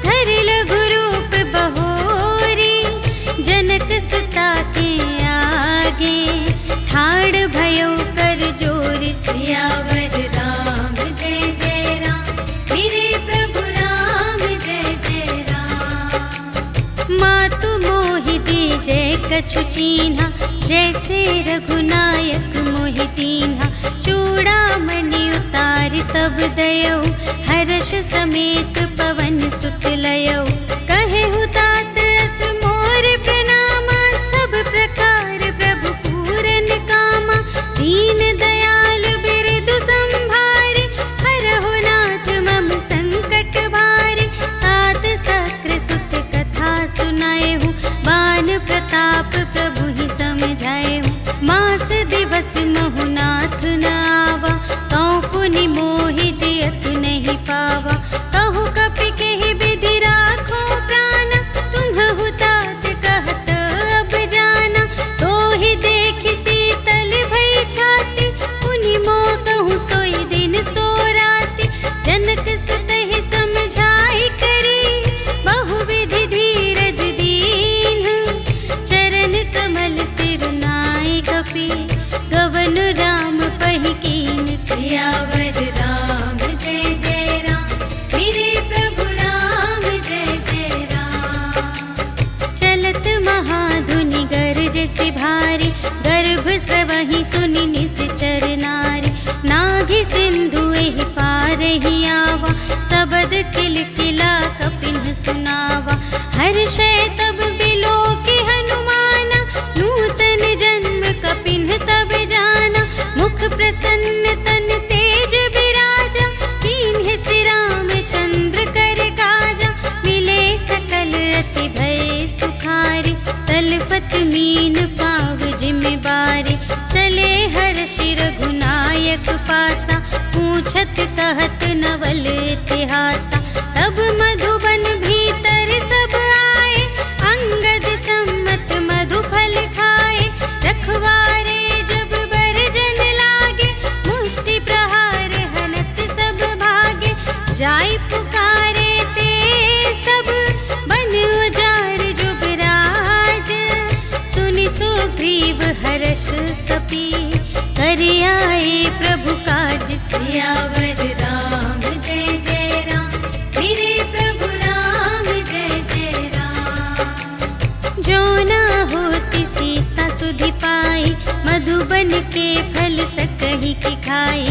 धरि लघु रूप बहोरी। जनक सुता के आगे, ठाड़ भयउ कर जोरि। सियावर राम जय जय राम, मेरे प्रभु राम जय जय राम। मातु मोहि दीजै कछु चीन्हा, जैसे रघुनायक मोहि दीन्हा। चूड़ामणि उतारि तब दयौ, हर्ष समेत पवन सुत लयौ। कहेहु तात अस मोर प्रणामा, सब प्रकार प्रभु पूरन कामा। दीन दयाल बिरदु संभारे, हरहु नाथ मम संकट भारे। तात सक्र सुत कथा सुनाएहु, बान प्रताप प्रभु ही समझाएहु। मास दिवस महु नाथ न आवा, तौ पुनि मोहि जियत नहीं पावा। कहु कपि केहि विधि राखो प्राण, तुम्हहु तात कहत अब जाना। तोहि देखि शीतल भई छाती, पुनि मोह कहूँ सोई दिन सो राति। जनक सुतहि समझाई करी, बहुविधि धीरज दीन्ह। चरण कमल सिर नाय कपि, गवन राम पहि कीन। सियावर राम जय जय राम, मेरे प्रभु राम जय जय राम। चलत महाधुनि गरज से भारी, गर्भ स्रवहि सुनि निश्चर नारी। नाघि सिंधु एहि पार ही आवा, सबद किलकिला कपिन सुनावा। हर्षै तब बिलोकि हनुमाना, नूतन जन्म कपिन तब जाना। मुख प्रसन्न तन तेज बिराजा, पासा, पूछत कहत नवल इतिहासा। तब मधुबन भीतर सब आए, अंगद सम्मत मधु फल खाए। रखवारे जब बरजन लागे, मुष्टि प्रहार हनत सब भागे। जाय पुकारे ते सब बन उजार जुबराज, सुनि सुग्रीव हर्ष कपि, कर आए प्रभु काज। सियावर राम जय जय राम, मेरे प्रभु राम जय जय राम। जो ना होती सीता सुधि पाई, मधुबन के फल सकहि की खाई।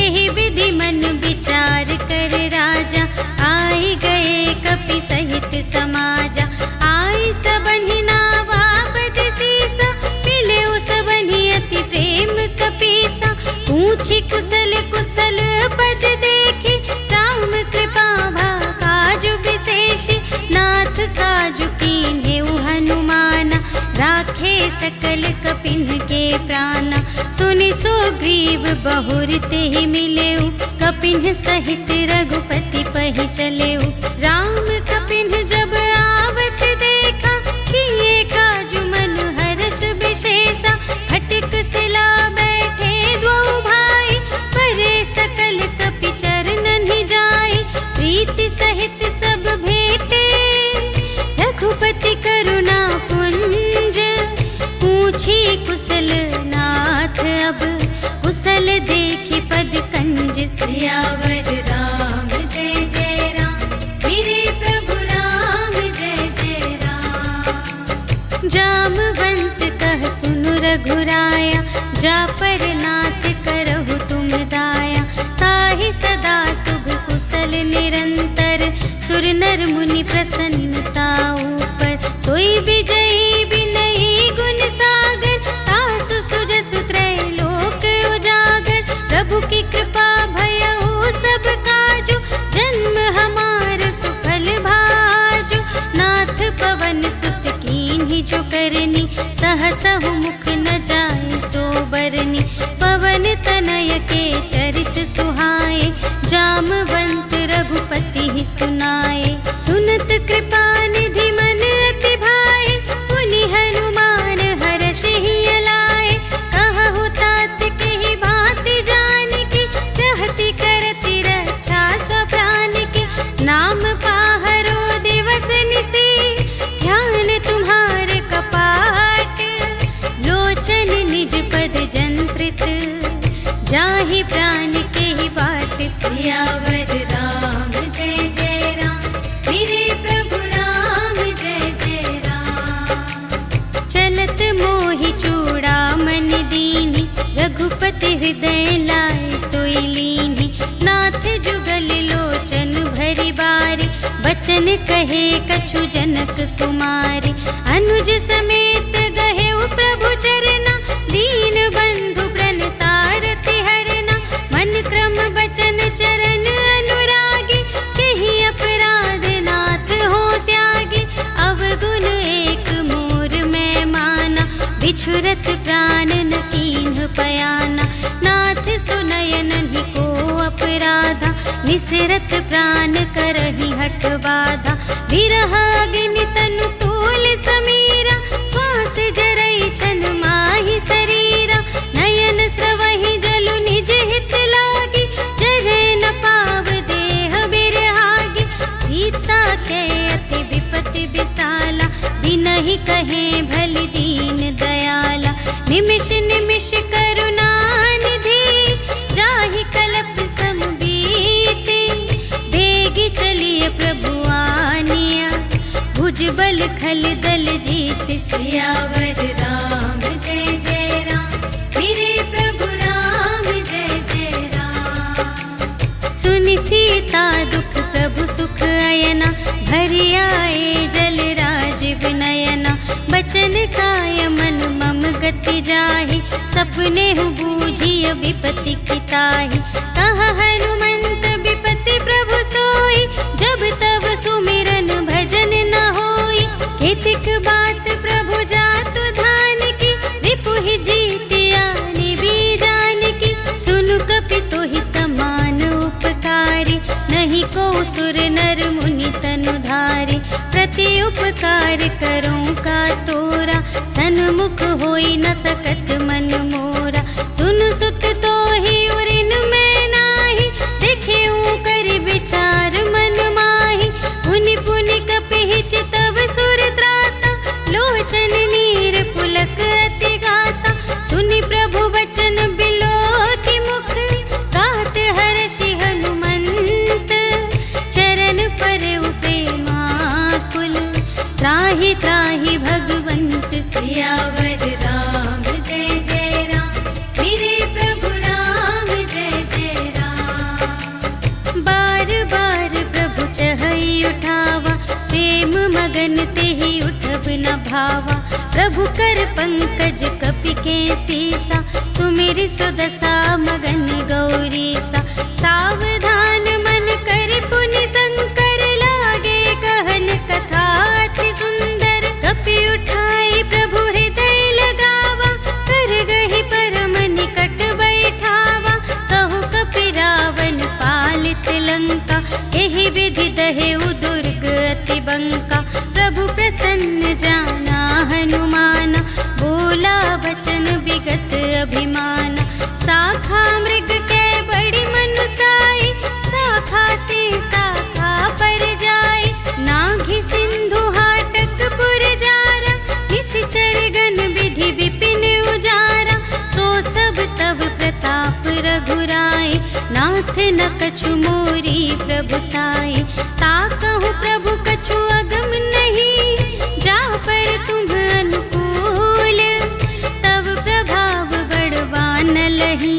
एहि विधि मन विचार कर राजा, आए गए कपि सहित समाजा। आई सबनि नावा पद सीसा, मिले सबनि अति प्रेम कपीसा। पूछी कुशल कुशल पद देखी, राम कृपा भा काजु विशेषी। नाथ काजु कीन्हेउ हनुमाना, राखे सकल कपिन के प्राणा। सुनि सुग्रीव बहुर तेहि मिलेउ, कपिन सहित रघुपति पहि चलेउ। राम कपिन जब आवत देखा, किए काजु मन हर्ष विशेषा। खटिक सिला बैठे द्वौ भाई, परे सकल कपि चरणन ही जाई। प्रीति सहित सब भेटे, रघुपति करुणा पुंज। पूछी कुशल नाथ अब, कुशल देखी पद कंज। सियावर राम जय जय राम, मेरे प्रभु राम जय जय राम। जामवंत कह सुनु रघुराया, जा पर नाथ करहु तुम दाया। ताहि सदा शुभ कुशल निरंतर, सुर नर मुनि प्रसन्नता ऊपर। सोई विजयी विनयी गुण सागर, तासु सुजसु त्रैलोक उजागर। प्रभु की कृपा भयउ सब काजु, जन्म हमार सुफल भाजु। नाथ पवन सुत कीन्ही जो करनी, सहसहु मुख न जाय सो बरनी। पवन तनय के चरित सुहाए, जामवंत रघुपति ही सुनाए। सुनत कृपा निधि मन अति भाए, पुनि हनुमान हर्ष ही अलाए। कहु तात केहि भांति जानकी, रहति करति रक्षा स्वप्राण की। नाम पाहरो दिवस निसी, ध्यान तुम्हारे कपाट। लोचन निज पद जंत्रित, जाहि प्राण के ही बाट। सियावर राम जय जय राम, मेरे प्रभु राम जय जय राम। चलत मोहि चूड़ामन दीनी, रघुपति हृदय लाए सोई लीनी। नाथ जुगल लोचन भरि बारी, बचन कहे कछु जनक कुमारी। अनुज समेत गहेउ प्रभु चरना, दीन बंधु प्रणतारति हरना। मन क्रम बचन चरण अनुरागी, केहि अपराध नाथ हो त्यागी। अवगुण एक मोर मैं माना, बिछुरत प्राण न कीन्ह पयाना। नाथ सुनयनहि को अपराधा, निसरत प्राण करहि हठ बाधा। विरह अग्नि तनु तूल समीरा, श्वास जरई छन माहि शरीरा। नयन स्रवहि जलु निज हित लागी, जरै न पाव देह बिरहागी। सीता के अति विपति विसाला, बिनहि कहे भलि दीन दयाला। निमिष निमिष करुणा निधि, जाहि कल्प सम बीति। बेगी चलिए प्रभु आनिया, भुजबल खल दल जीत। सियावर राम जय जय राम, मेरे प्रभु राम जय जय राम। सुनि सीता दुख प्रभु सुख अयना, भरि आए जल राजीव नयना। बचन काय मन मम गति जाहि, सपने हु बूझिय विपति किताहि। कहा हनुमंत विपति प्रभु सोई, जब तब सुमिरन भजन न होई। केतिक बात प्रभु जातु धान की, रिपुहि जीतिया निबी जान की। सुनु कपि होई न सकत मन मोरा। सुन सुत तो ही उरिन में नाही, देखे कर विचार मन माही। पुनि पुनि कपिहि चितव सुर त्राता, लोचन नीर पुलक अति गाता। सुनि प्रभु बचन बिलो की मुख, गात हर्षि हनुमंत। चरण पर प्रेमाकुल, त्राहि त्राहि भगवंत। सियावर राम जय जय राम, मेरे प्रभु राम जय जय राम। बार बार प्रभु चहई उठावा, प्रेम मगन तेहि उठब न भावा। प्रभु कर पंकज कपि के सीसा, सुमिरि सुदशा मगन गौरीसा। सावधान मन कर पुनि शंकर, लागे कहन कथा अति सुंदर। कपि उठाई प्रभु हृदय लगावा, कर गहि परम निकट बैठावा। कहु कपि रावण पालित लंका, एहि विधि दहेउ दुर्ग अति बंका। प्रभु प्रसन्न जाना हनुमाना, बोला बचन विगत अभिमान। शाखा मृग के बड़ी मनुसाई, शाखा ते शाखा पर जाई। नाघि सिंधु हाटक पुर जारा, निश्चर गण विधि विपिन उजारा। सो सब तव प्रताप रघुराई, नाथ न कछु मोरी प्रभुताई। ताकहु प्रभु कछु अगम नहीं, जा पर तुम अनुकूल। तब प्रभाव बड़वान लही,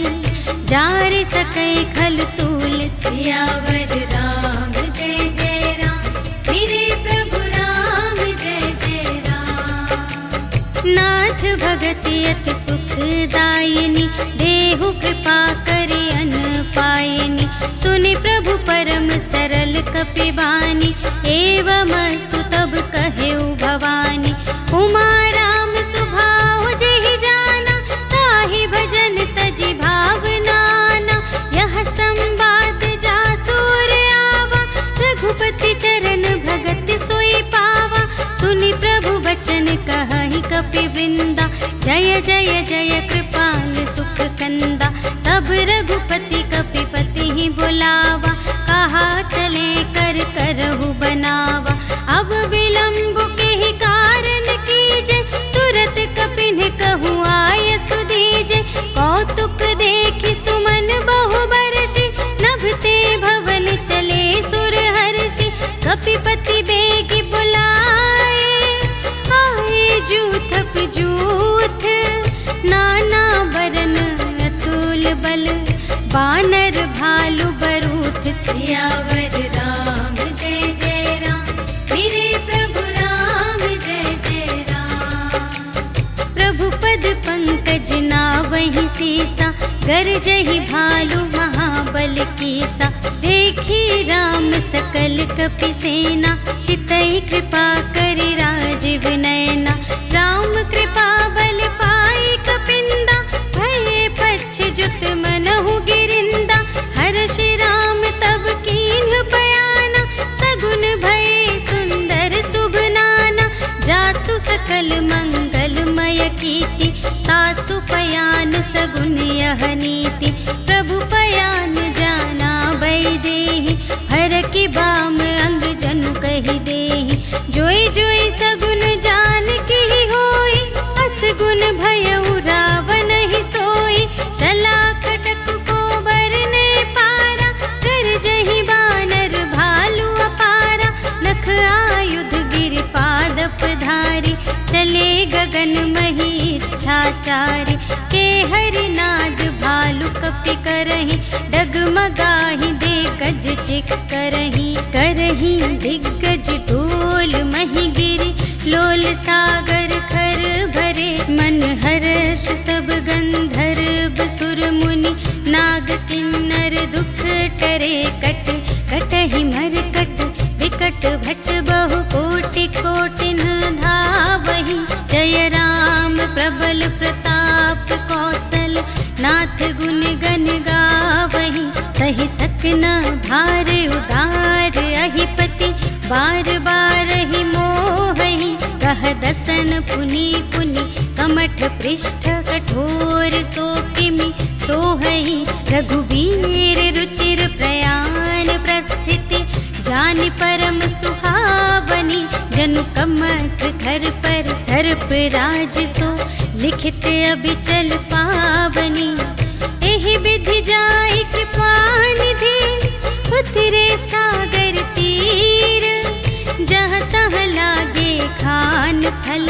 जार सकै खल तूल। सियावर राम जय जय राम, मेरे प्रभु राम जय जय राम। नाथ भगति अति सुखदायिनी, देहु कृपा करि अन पायिनी। सुनि प्रभु परम सरल कपि बानी, एवमस्तु तब कहेउ भवानी। उमा राम सुभाव जेहि जाना, ताहि भजन तजि भावनाना। यह संवाद जासुर आवा, रघुपति चरण भगत सोई पावा। सुनि प्रभु बचन कहहि कपि वृंदा, जय जय जय कृपाल सुख कंदा। तब रघुपति कपिपति ही बुलावा, कहा चले कर करहु बनावा। अब विलंब के ही कारण कीजे, तुरत कपिन कहूँ आय सुदीजे। कौतुक देखि सुमन बहु बरषि, नभते भवन चले सुर हर्षि। कपिपति बेगी बुलाए, आए जूथप जूथ। नाना बरन अतुल बल, बानर भालु बरूथ। सियावर राम जय जय राम, मेरे प्रभु राम जय जय राम। प्रभु पद पंकज नावहि सीसा, गरजहि भालु महाबल कीसा। देखी राम सकल कपि सेना, चितई कृपा करि राजीव नयना। राम कृपा बल पाई कपिंदा, भये पच्छ जुत मनहु गिरिंदा। हर्षि राम तब कीन्ह बयाना, सगुन भये सुंदर शुभ नाना। जासु सकल मंगलमय कीर्ति, तासु पयान सगुन यह नीति। प्रभु पयान जाना बैदेहि, हर की बाम अंग जनु कहि देहि। जोई जोई सगुन जान की होई, असगुन भयउ रावण ही सोई। चला खटक को बरने पारा, गरजहि बानर भालु अपारा। नख आयुध गिरि पादप धारी, चले गगन मही इच्छाचारी। के हरिनाद भालु कपि करहि, डगमगाहि दे गज चिक करहि। करहि दिग्गज ढोल मही गिरि, लोल सागर खर भरे। मन हर्ष सब गंधर्व सुर मुनि, नाग किन्नर दुख टरे। कट कटहि मरकट विकट भट, बहु कोटि कोटिन धावहि। जय राम प्रबल प्रताप कौशल, नाथ गुण गण गावहि। सहि सकना भार उदार अहिपति, बार बार ही मोहि। कह दसन पुनि पुनि कमठ कठ पृष्ठ कठोर सो किमि सोहहि रघुबीर रुचिर प्रयाण प्रस्थिति जानि परम सुहावनी जनु कमठ घर पर सर्प राज सो लिखित अबिचल पावनी एहि विधि जाय कृपा निधि उतरे सागर तीर जहाँ तहाँ लागे खान फल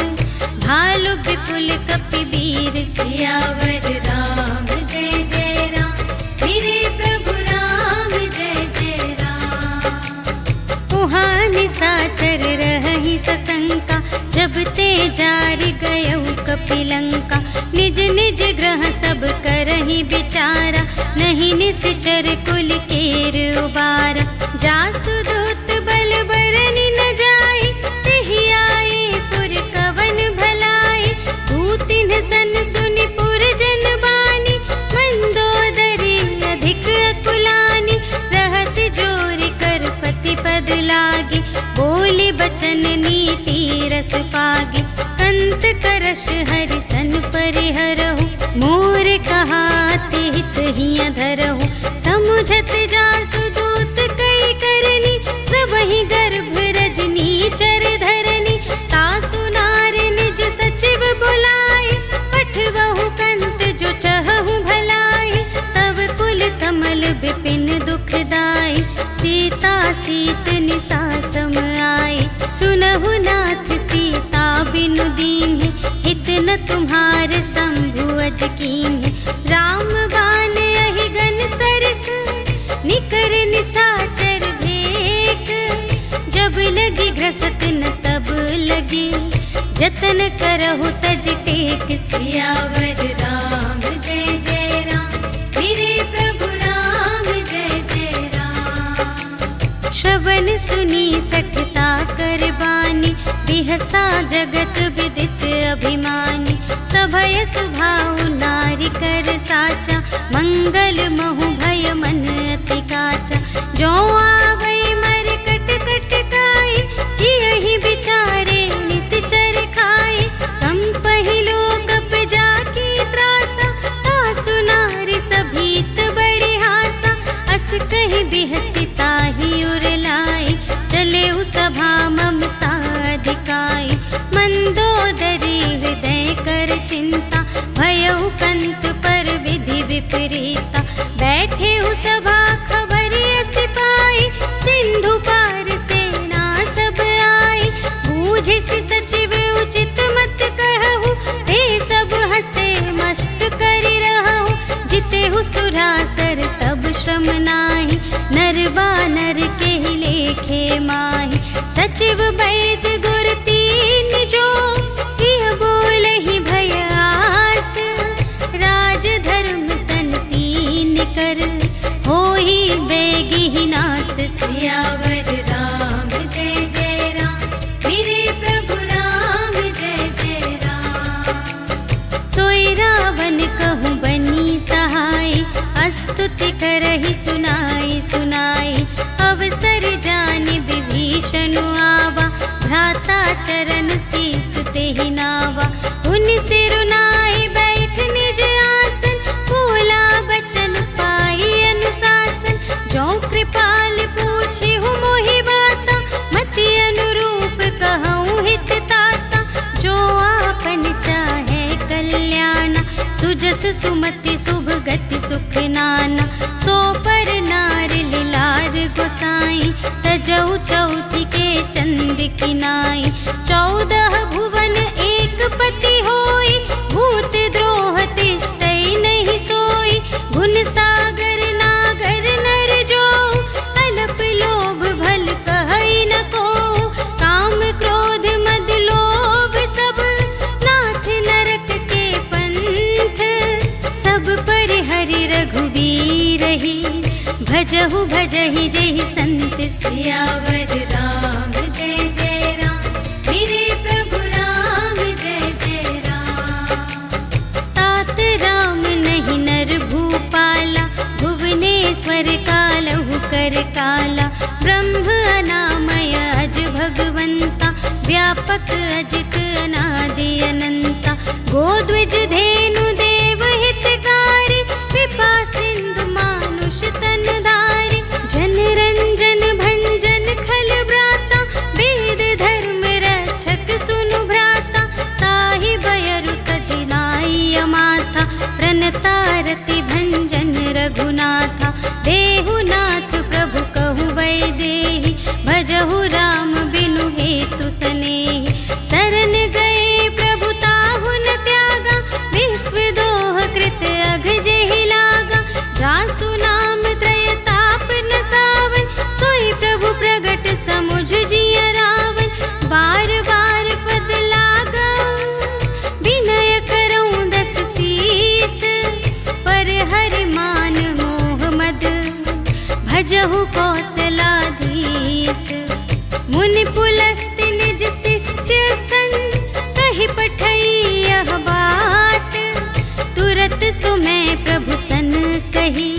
भालु विपुल कपिवीर सियावर राम जय जय राम मेरे प्रभु राम जय जय राम। उहाँ निसाचर रहहि सशंका जब ते जारि गयौ कपिलंका निज निज ग्रह सब करहि विचारा नहीं निश्चर कुल केर उबारा जासु दूत बल बरनि न जाय तेहि आए पुर कवन भलाई भूतिन सन सुनि पुर जन बानी मंदोदरी अधिक अकुलानी रहस्य जोरि कर पति पद लागे बोली बचन नीति रस पागे कंत करश हरि सन परिहरहु मोर कहाते हित हिय धरहु समुझत जासु दूत कई करनी सबहि गर्भ रजनी चर धरनी तासु नार निज सचिव बुलाए पठवहु कंत जो चहहु भलाई तब कुल कमल विपिन दुखदाई सीता सीत निसा सम आए सुनहु नाथ सीता बिनु दीन्हि हित न तुम्हार शंभु अज कीन्हि राम बान अहिगन सरस निकर निसाचर भेक जब लगी घ्रसत न तब लगी जतन करहु तज टेक सियावर राम जय जय राम मेरे प्रभु राम जय जय राम। श्रवण सुनी सठता कर बानी बिहसा जगत विदित अभिमानी सभय सुभाउ नारी कर साचा मंगल महु भय मन अति काचा जो आवै मर कट कट खाई जियहि बिचारे निश्चर खाई कम पहिलो कप जाकी त्रासा तासु नारी सभीत बड़े हासा अस कहि बिहसिता ही उरलाई चले सभा ममता अधिकाई मंदोदरी हृदय कर चिंता भयउ कंत पर विधि विपरीता बैठे सभा खबर सिपाही सिंधु पार सेना सब आई बूझे से सचिव उचित मत कहु ते सब हसे मस्त करि रहु जितेहु सुरासर तब श्रम नाही नर बानर के लेखे माही सचिव वैद गुर तीन जो प्रिय बोलहि भय आस राज धर्म तन तीन कर होहि बेगी नास सियावर राम जय जय राम मेरे प्रभु राम जय जय राम। सोई रावण कहूँ बनी सहाय स्तुति करहि सुनाई सुनाई अवसर जानि विभीषण आवा भ्राता चरण शीस तेहि नावा उनि सिरुनाई बैठ निज आसन बोला बचन पाई अनुशासन जो कृपाल पूछे हूँ मोहि बाता मति अनुरूप कहूँ हित ताता जो आपन चाहे कल्याण सुजस सुमति शुभ गति सुख नाना सो पर नार लिलार गोसाई तजौ चौथी के चंद किनाई 14 भुवन एक पति होई भूत द्रोह तिष्ठै नहीं सोई गुण सागर नागर नर जो अलप लोभ भल कहै न को काम क्रोध मद लोभ सब नाथ नरक के पंथ सब पर हरि रघुबीर ही भजहु भजहि जहि संत सियावर राम जय जय राम मेरे प्रभु राम जय जय राम। तात राम नहीं नर भूपाला भुवनेश्वर कालहु कर काला ब्रह्म अनामय अज भगवंता व्यापक अजित अनादि अनंता गोद्विज धेनु देव हितकारी, कृपा सिंधु मानुष तन धारी। जन रंजन भंजन खल ब्राता, वेद धर्म रक्षक सुनु भ्राता। ताहि बयरु तजिनाई माथा, प्रणतारति भंजन रघुनाथा। देहुनाथ प्रभु कहु वैदेही, भजहु राम बिनु हेतु सनेही। शरण गए प्रभु ताहु न त्यागा, विश्व दोह कृत अघ जेहि लागा। जासु नाम त्रय ताप न सावन, सोई प्रभु प्रगट समुझ जिय रावण। बार बार पद लागा, विनय करऊँ दस सीस। पर हरि मान मोह मद, भजहु कौशलाधीश। मुनि पुलस्त्य निज शिष्य संग, कहि पठई यह बात। तुरत सुमय प्रभु सन कही,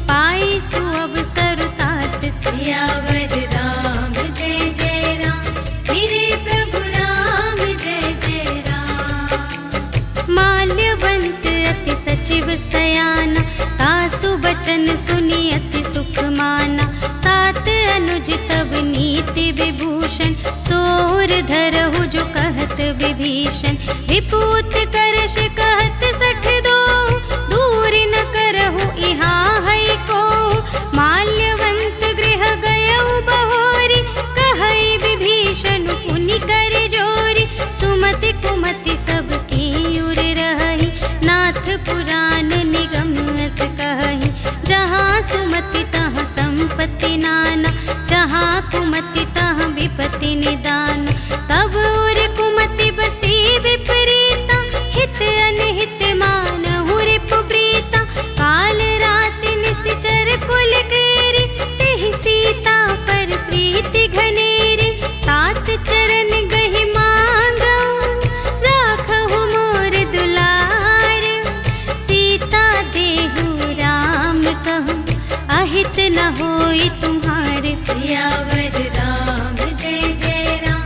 पाई सुअवसर तात। सियावर राम जय जय राम, मेरे प्रभु राम जय जय राम। माल्यवंत अति सचिव सयाना, तासु बचन सुनि अति सुख माना। तात अनुज तब नीति विभूषण, सोर धरहु जो कहत विभीषण। रिपुत करश कहत सठ दो, दूर न करहु इहाँ है को। माल्यवंत गृह गयउ बहोरी, कहई विभीषण पुनि कर जोरी। सुमति कुमति सबके उर रही, नाथ पुराण निगम अस कहई। जहाँ सुमति तहाँ संपत्ति नाना, जहाँ कुमति तहाँ विपत्ति निदान। तब उर कुमति बसी विपरीता, हित अनहित मानहु रिपु प्रीता। काल रात निश्चर कुल केरी, तेहि सीता पर प्रीति घनेरी। तात चरण गहि मांगऊ, राखहु मोर दुलार। सीता देहु राम कहूँ, अहित न होई तुम्हारे। सियावर राम जय जय राम,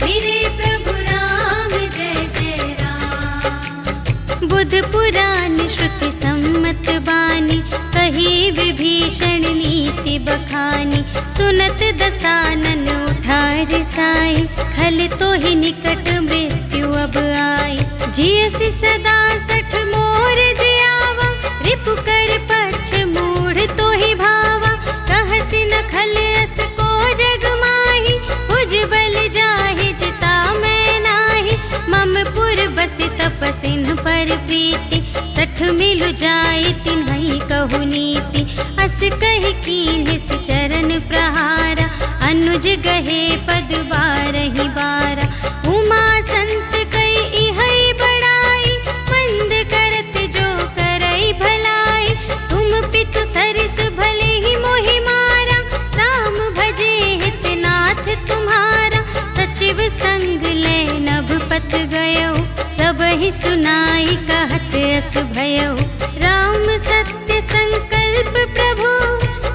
मेरे प्रभु राम जय जय राम। बुध पुराण श्रुति सम्मत बानी, कही विभीषण नीति बखानी। सुनत दसानन उठार साई, खल तो ही निकट मृत्यु अब आई। जियसि सदा सठ मोर जियावा, रिपु कर पक्ष मूढ़ तो ही भावा। कहसि न खल अस को जग माही, भुज बल जाहि जिता मैं नाही। मम पुर बसि तपसिन पर प्रीति, सठ मिलु जाई तिन्हई कहु नीति। अस कहि कीन्हिस चरण प्रहारा, अनुज गहे पद बारहि बारा। उमा संत कई इहै बड़ाई, मंद करत जो करई भलाई। तुम पितु सरिस भले ही मोहि मारा, राम भजे हित नाथ तुम्हारा। सचिव संग ले नभ पथ गयो, सबहि सुनाई कहत अस भयो। राम सत्य संकल्प प्रभु,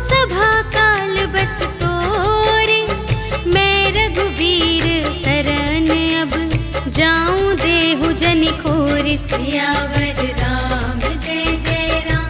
सभा काल बस तोरे। मैं रघुबीर शरण अब, जाऊं देहु जनि खोरि। सियावर राम जय जय राम,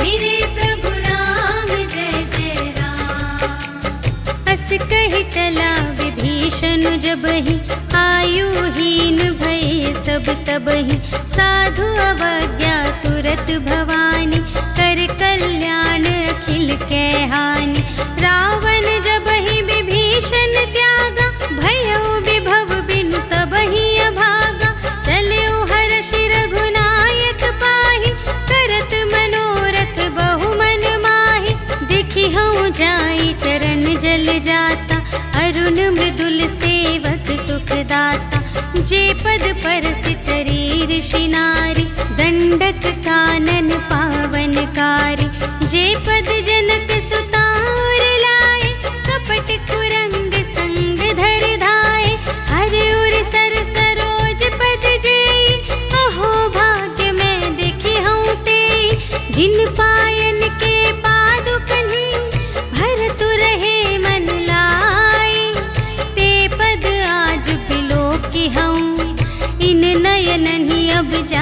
मेरे प्रभु राम जय जय राम। अस कहि चला विभीषण जबहि, आयुहीन भये सब तबहि। साधु अवज्ञा तुरत भवानी, कर कल्याण अखिल के हानि। रावण जबहि विभीषण त्यागा, भयउ विभव बिनु तबहि अभागा। चलऊ हर्षि रघुनायक पाहि, करत मनोरथ बहु मन माहि। देखि हऊँ जाई चरण जल जाता, अरुण मृदुल सेवक सुखदाता। जे पद परसित ऋषि नारी, दंडक कानन पावनकारी। जे पद जनक सुतार लाए, कपट कुरंग संग धर धाए। हर उर सर सरोज पद जेई, अहो भाग्य मैं देखी हूँ तेई। जिन पायन के पादुकन्हि, भरतु रहे मन लाई। ते पद आज बिलोकी हूँ, इन नयन ही अब जा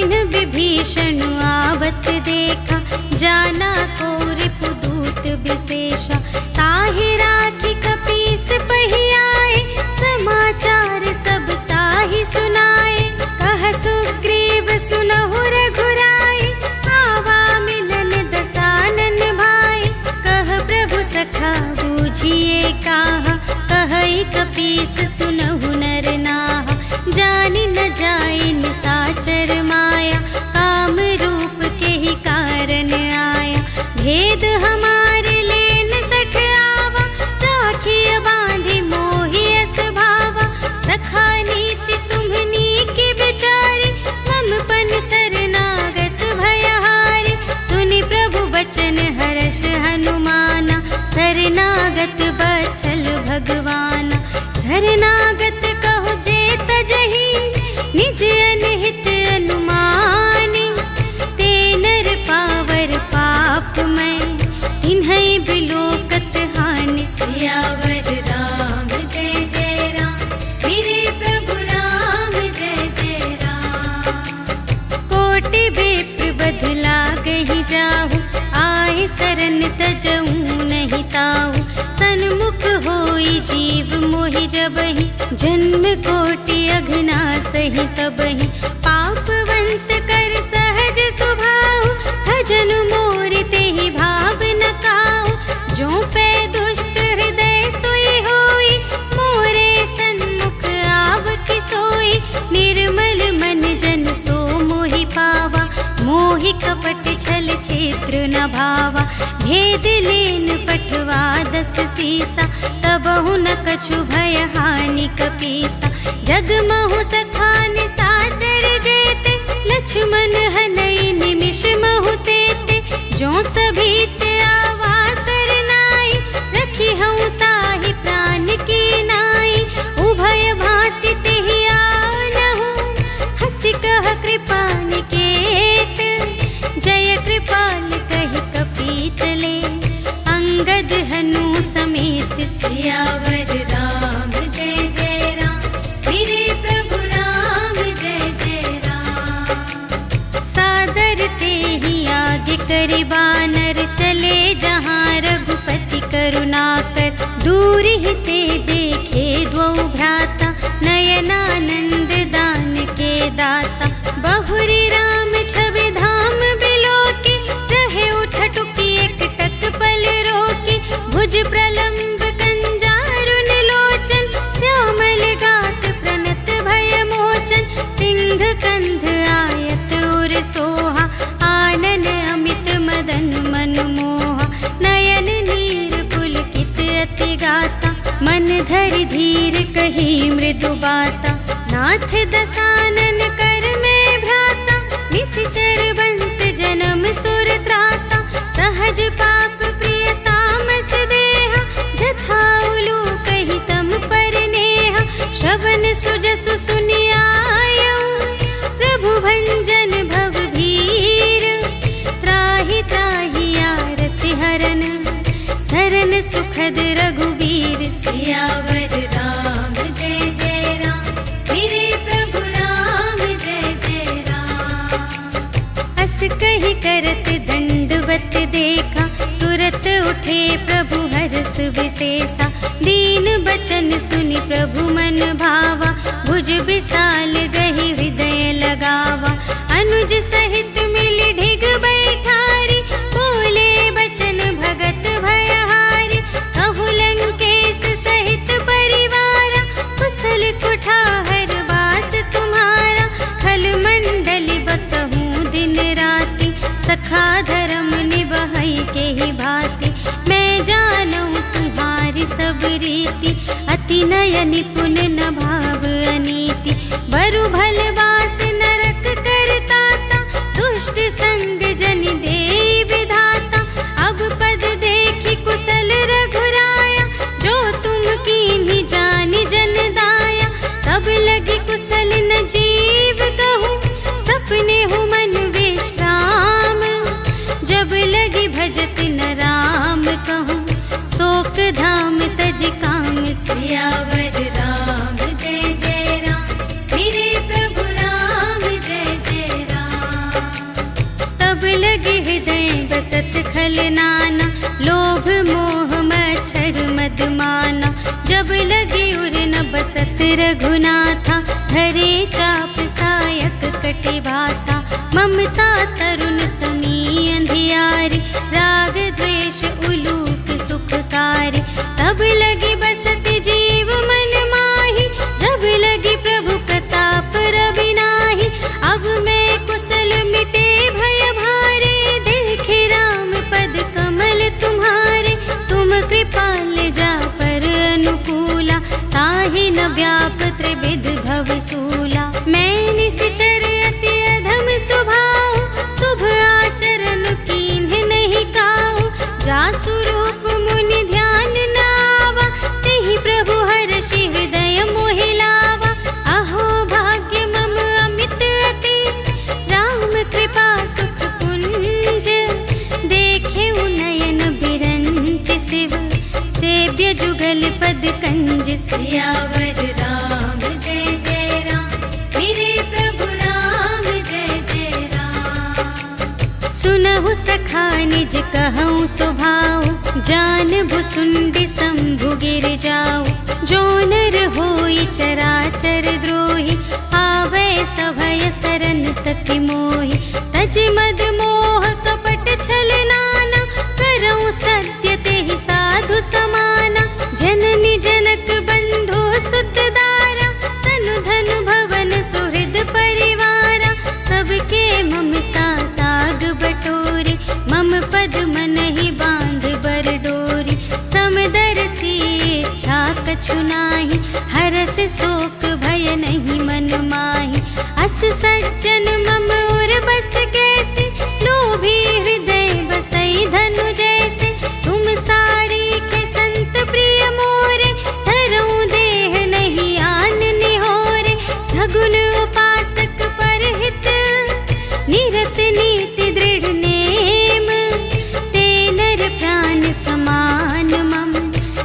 तिन्ह विभीषण आवत देखा, जाना को रिपुदूत विशेषा। ताहि राखी कपीस पहियाए, समाचार सब ताहि सुनाए। कह सुग्रीव सुनहु रघुराई, आवा मिलन दसानन भाई। कह प्रभु सखा बूझिए काहा, कहई कपीस सुनहु नर नाहा। जानि न जाय निसाचर माया, काम रूप के ही कारण आया। भेद हमारे लेन सठ आवा, राखिय बांधि मोहि अस भावा। सखा नीति तुम्हनी की विचारी, ममपन शरणागत भयहारी। सुनि प्रभु बचन हर्ष हनुमाना, शरणागत बचल भगवाना। शरणागत कहो जे तजहि, निज अनहित अनुमानी। ते नर पावर पाप मैं, तिन्है बिलोकत हानि। सियावर राम जय जय राम, मेरे प्रभु राम जय जय राम। कोटि विप्र बदला गहि जाहु, आए सरन तजऊ नहीं ताहु। सन्मुख होई जीव मोहि जबहि, जन्म कोटि अघना सही तबहि। पापवंत कर सहज सुभाव, भजन मोर तेहि भाव न काहु। जो पै दुष्ट हृदय सोई होई, मोरे सन्मुख आवति सोई। निर्मल मन जन सो मोहि पावा, मोहि कपट छल क्षेत्र न भावा। भेद लेन पठवा दस सीसा, तबहु न कछु भय हानि कपीसा। जगमहु सखा निसाचर जेते, लक्ष्मण हनई निमिष महु तेते। जो सभीत आवा सरनाई, रखी हूँ ताहि प्राण की नाई। उभय भांति तेहि आनहु, हंसि कह कृपा निकेत। जय कृपाल कहि कपी चले, अंगद हनु समेत। सियावर राम जय जय राम, मेरे प्रभु राम जय जय राम। सादर तेहि आगे करि बानर, चले जहाँ रघुपति करुणाकर। दूर ही ते देखे द्वौ भ्राता, नयनानंद दान के दाता। बहुरी राम छवि धाम बिलोकी, रहे उठटुकी एक टक पल रोकी। भुज प्रलंब कंजारुन लोचन, श्यामल गात प्रणत भय मोचन। सिंह कंध आयत उर सोहा, आनन अमित मदन मन मोहा। नयन नीर पुलकित अति गाता, मन धरि धीर कही मृदु बाता। नाथ दसानन कर में भ्राता, निश्चर वंश जन्म सुर त्राता। सहज पाप प्रिय तामस देहा, जथा उलू कही तम पर नेहा। श्रवण सुजसु सुनियायऊ, प्रभु भंजन भव भीर। त्राहि त्राहि आरति हरन, सरन सुखद रघुवीर। सियावर राम जय जय राम, मेरे प्रभु राम जय जय राम। अस कहि करत दंडवत देखा, तुरत उठे प्रभु हर्ष विशेषा। दीन बचन सुनि प्रभु मन भावा, भुज विशाल गहि हृदय लगावा। अनुज सहित मिलि ढिग बैठारी, बोले बचन भगत भयहारी। कहु लंकेश सहित परिवारा, कुशल कुठार वास तुम्हारा। खल मंडली बसहूँ दिन राति, सखा धर्म निबहई के ही भांति। मैं जानूं तुम्हारी सब रीति, अति नय निपुण न भाव अनीति। बरु भल बास नरक करताता, दुष्ट संग जन देई विधाता। अब पद देखि कुशल रघुराया, जो तुम कीन्ही जानि जन दाया। तब लगी कुशल न जीव कहूँ, सपने हूँ मन विश्राम। जब लगी भजत न राम कहूँ, शोक धाम तज काम। सियावर राम जय जय राम, मेरे प्रभु राम जय जय राम। छल नाना, लोभ मोह मच्छर मदमाना। जब लगी उर न बसत रघुनाथा, धरे चाप सायक कटे भाता। ममता तरुण तमी अंधियारी, राग द्वेष उलूक सुखकारी। तब लगी बसत जीव मन माही, जब लगी प्रभु प्रताप रवि नाही। अब मैं कुशल मिटे भय भारे, देखे राम पद कमल तुम्हारे। तुम कृपाल जा पर अनुकूला, ताहि न व्याप त्रिविध भव सूला। मैं निश्चर अति अधम स्वभाव, शुभ आचरण कीन्ह नहीं काहू। जासु रूप मुनि ध्यान न आवा, तेहि प्रभु हर्षि हृदय मोहि लावा। अहो भाग्य मम अमित अति, राम कृपा सुख कुंज। देखे नयन बिरंच शिव, सेव्य जुगल पद कंज। सियावर राम जय जय राम, मेरे प्रभु राम जय जय राम। सुनहु सखा निज कहूँ स्वभाव, जान भुसुंडी शंभु गिर जाऊ। जो नर होई चराचर द्रोही, आवे सभय सरन तति मोहि। तज मद मोह कपट छल नाना, करऊँ सत्य तेहि साधु समाना। जननी जनक बंधु सुत दारा, तनु धनु भवन सुहृद परिवारा। सबके ममता ताग बटोरी, मम पद मन ही बांध बर डोरी। समदर्शी इच्छा कछु नाही, हर्ष शोक भय नहीं मन माही। अस सज्जन मम उर बस कैसे, लोभी हृदय बसई धनु जैसे। तुम सारी के संत प्रिय मोरे, धरऊँ देह नहीं आन निहोरे। सगुन उपासक परहित, निरत नीति दृढ़ नेम। ते नर प्राण समान मम,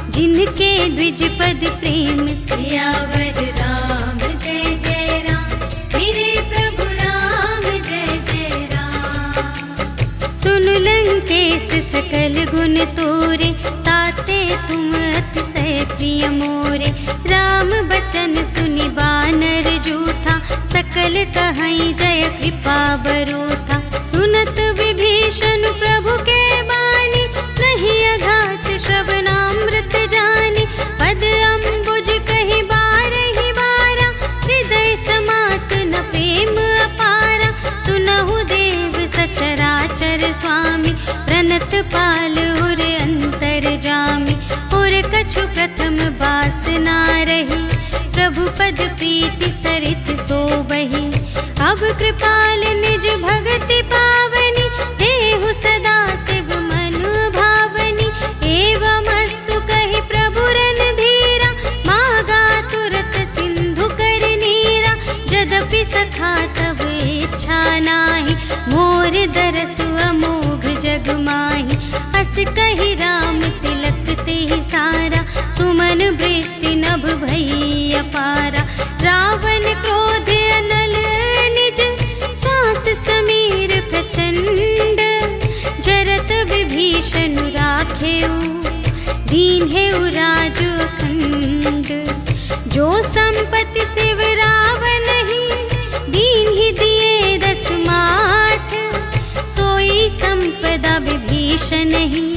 जिनके द्विज पद प्रेम। सियावर राम जय जय राम, मेरे प्रभु राम जय जय राम। सुन लंकेश सकल गुण तोरे, ताते तुम अतिशय प्रिय मोरे। राम बचन सुनि बानर जूठा, सकल कहई जय कृपा बरूथा। सुनत विभीषण प्रभु के बानी, नहीं अघात श्रवणामृत जानी। पद अम्बुज कहि बारहि बारा, हृदय समात न प्रेम अपारा। सुनहु देव सचराचर स्वामी, प्रणत पाल उर अंतर जामी। उर कछु प्रथम बास ना रही, प्रभु पद प्रीति सरित सोबहि। अब कृपाल निज भगति पावनी, देहु सदा शिव मन भावनी। एवमस्तु कहि प्रभु रणधीरा, मागा तुरत सिंधु कर नीरा। यद्यपि सखा तब इच्छा नाही, मोर दरसु अमोघ जग माही। अस कहि राम तिलक तेहि सारा, सुमन वृष्टि नभ भई अपारा। रावण क्रोध अनल निज, श्वास समीर प्रचंड। जरत विभीषण राखेउ, दीन्हेउ राजु अखंड। जो संपत्ति शिव रावण ही, दीन्हि दिए दस माठ। सोई संपदा विभीषण ही,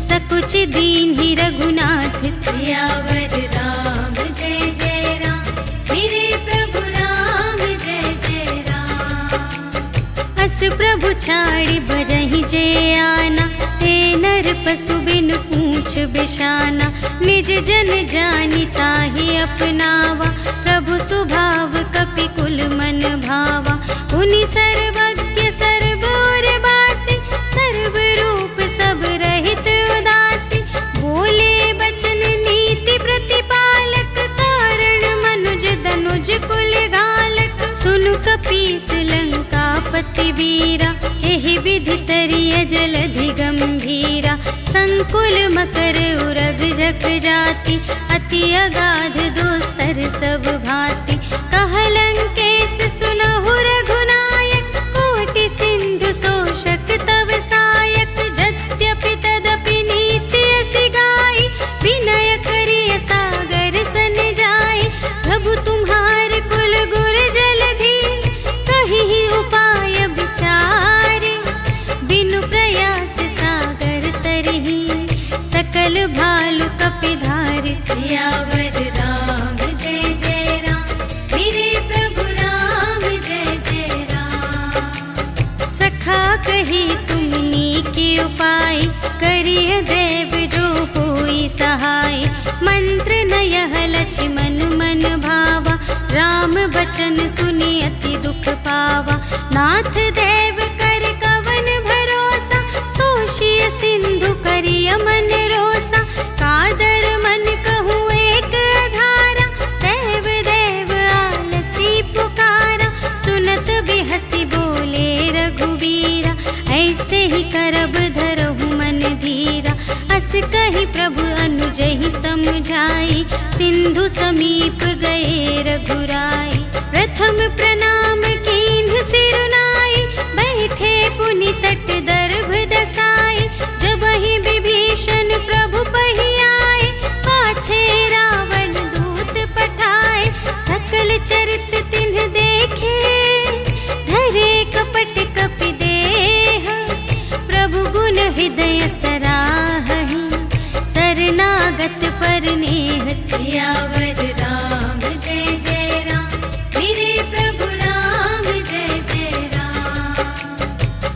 सकुच दीन्हि रघुनाथ। सियावर राम जय जय राम, मेरे प्रभु राम जय जय राम। अस प्रभु छाड़ी भजहि जे आना, ते नर पशु बिनु पूछ बिशाना। निज जन जानि ताहि अपनावा, प्रभु सुभाव कपि कुल मन भावा। पुनि सर्वज्ञ सर्वोर बासी, सर्व रूप सब रहित उदासी। बोले बचन नीति प्रतिपालक, कारण मनुज धनुज कुल घालक। सुनु कपीस लंकापति वीरा, एहि विधि तरिय जलधि गंभीरा। संकुल मकर उरग जख जाति, अति अगाध दुस्तर सब भांति। कह लंकेश सुनहु रघुनायक, कोटि सिंधु शोषक तव सायक। यद्यपि भालु कपिधारी। सियावर राम जय जय राम, मेरे प्रभु राम जय जय राम। सखा कही तुमनी के उपाय, करिय देव जो होई सहाय। मंत्र न यह लक्ष्मण मन भावा, राम बचन सुनि अति दुख पावा। नाथ देव कर कवन भरोसा, सोषिय सिंधु करिय मन रोसा। कादर मन कहूँ एक आधारा, देव देव आलसी पुकारा। सुनत बिहसी बोले रघुबीरा, ऐसे ही करब धरहु मन धीरा। अस कही प्रभु अनुजहि समझाई, सिंधु समीप गए रघुराई। प्रथम प्रणाम कीन्ह सिरुनाई, बैठे पुनि तट दर्भ दसाई। जबहि विभीषण प्रभु पहि आए, पाछे रावण दूत पठाए। सकल चरित तिन्ह देखे, धरे कपट कपि देह। प्रभु गुण हृदय सराहहि, शरणागत पर नेह। सियावर राम जय जय राम, मेरे प्रभु राम जय जय राम।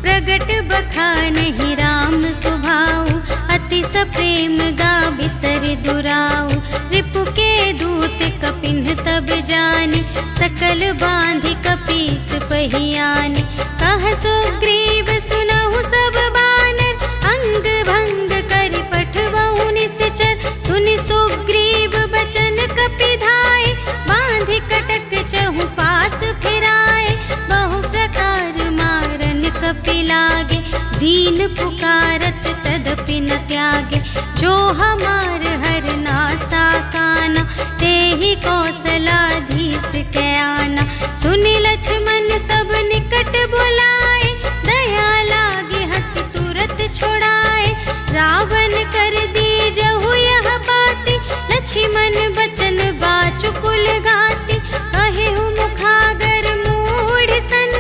प्रगट बखानहि राम सुभाऊ, अति सप्रेम गा बिसर दुराऊ। रिपु के दूत कपिन्ह तब जाने, सकल बांधि कपीस पहियाने। कह सुग्रीव सुनहु सब बानर, अंग भंग करि पठबहु निश्चर। सुनि सुग्रीव बचन कपिधाय, बांधि कटक चहु पास फिराए। बहु प्रकार मारन कपि लागे, दीन पुकारत तदपि न त्यागे। जो हमार हर नासा काना, तेहि कौशलाधीश के आना। सुनि लक्ष्मण सब निकट बुलाए, दया लागे हंस तुरत छुड़ाए। रावण कर दीजहु यह बाती, लक्ष्मण बचन बाचुकुल घाती। कहेहु मुखागर मूढ़ सन,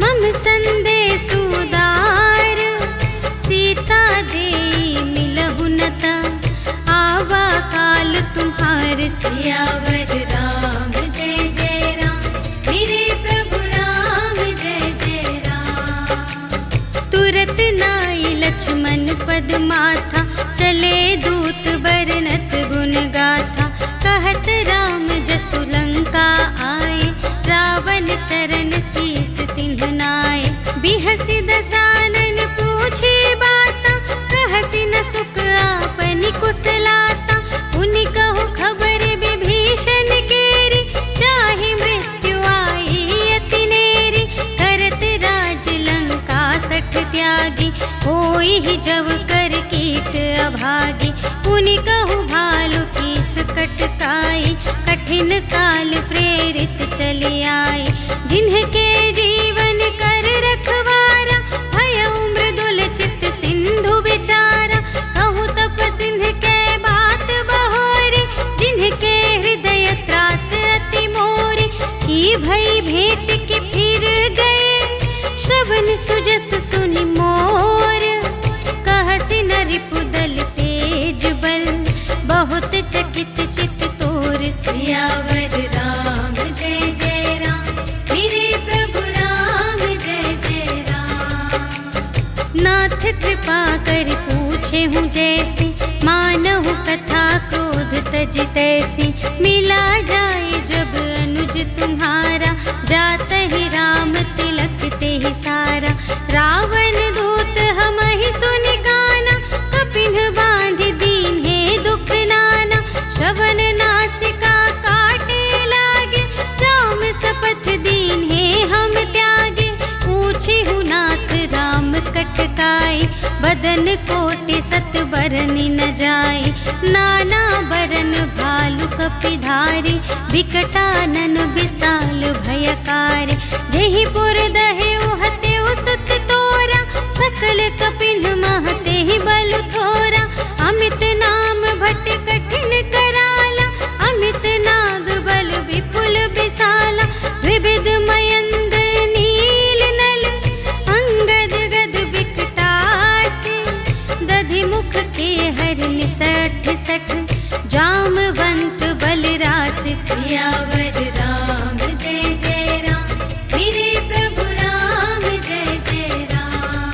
मम संदेश उदार। सीता देई मिलहु न ता, आवा काल तुम्हार। सियावर राम जय जय राम, मेरे प्रभु राम जय जय राम। तुरत नाई लक्ष्मण पद माथा, चले दूत बरनत गुण गाथा। कहत राम जसु लंका आए, रावण चरण शीस तिन्ह नाए। बिहसि दसानन पूछी बाता, कहसि न सुख आपनि कुशलाता। उनि कहु खबर विभीषण केरी, चाहि मृत्यु आई अति नेरी। करत राज लंका सठ त्यागी, होई ही जब कर कीट अभागी। उनि कहु भालु कीस कटकाई, कठिन काल प्रेरित चली आई। जिन्हके जीवन कर रखवारा, भयउ मृदुल चित सिंधु विचारा। कहु तप सिंह के बात बहोरी, जिन्हके हृदय त्रास अति मोरी। की भई भेंट के फिर गए, श्रवण सुजस सुनि मोर। कहसि न रिपु दल तेज बल, बहुत चकित चित तोर। सियावर राम जय जय राम, मेरे प्रभु राम जय जय राम। नाथ कृपा कर पूछे हूँ जैसी, मानहु कथा क्रोध तज तैसी। मिला जाए जब अनुज तुम्हारा, जात ही राम तिलक ते ही सारा। रावण दूत हमहि सुनि गाना, कपिन्ह बांधि दीन्हे दुख नाना। श्रवण नासिका काटे लागे, राम शपथ दीन्हे हम त्यागे। पूछी हूँ नाथ राम कटकाई, बदन कोटि सत बरनि न जाई। नाना बरन भालु कपिधारी, विकटानन विशाल भयकारी। जेहि पुर दहेउ हतेउ सुत तोरा, सकल कपिन्ह महते ही बल थोरा। अमित नाम भट कठिन कराला, अमित नाग बल विपुल विशाला। विविध मयंद्र नील नल, अंगद गद विकटासी। दधि मुख के हरन 60 जामवंत बलरास सियावर राम जय जय राम मेरे प्रभु राम जय जय राम।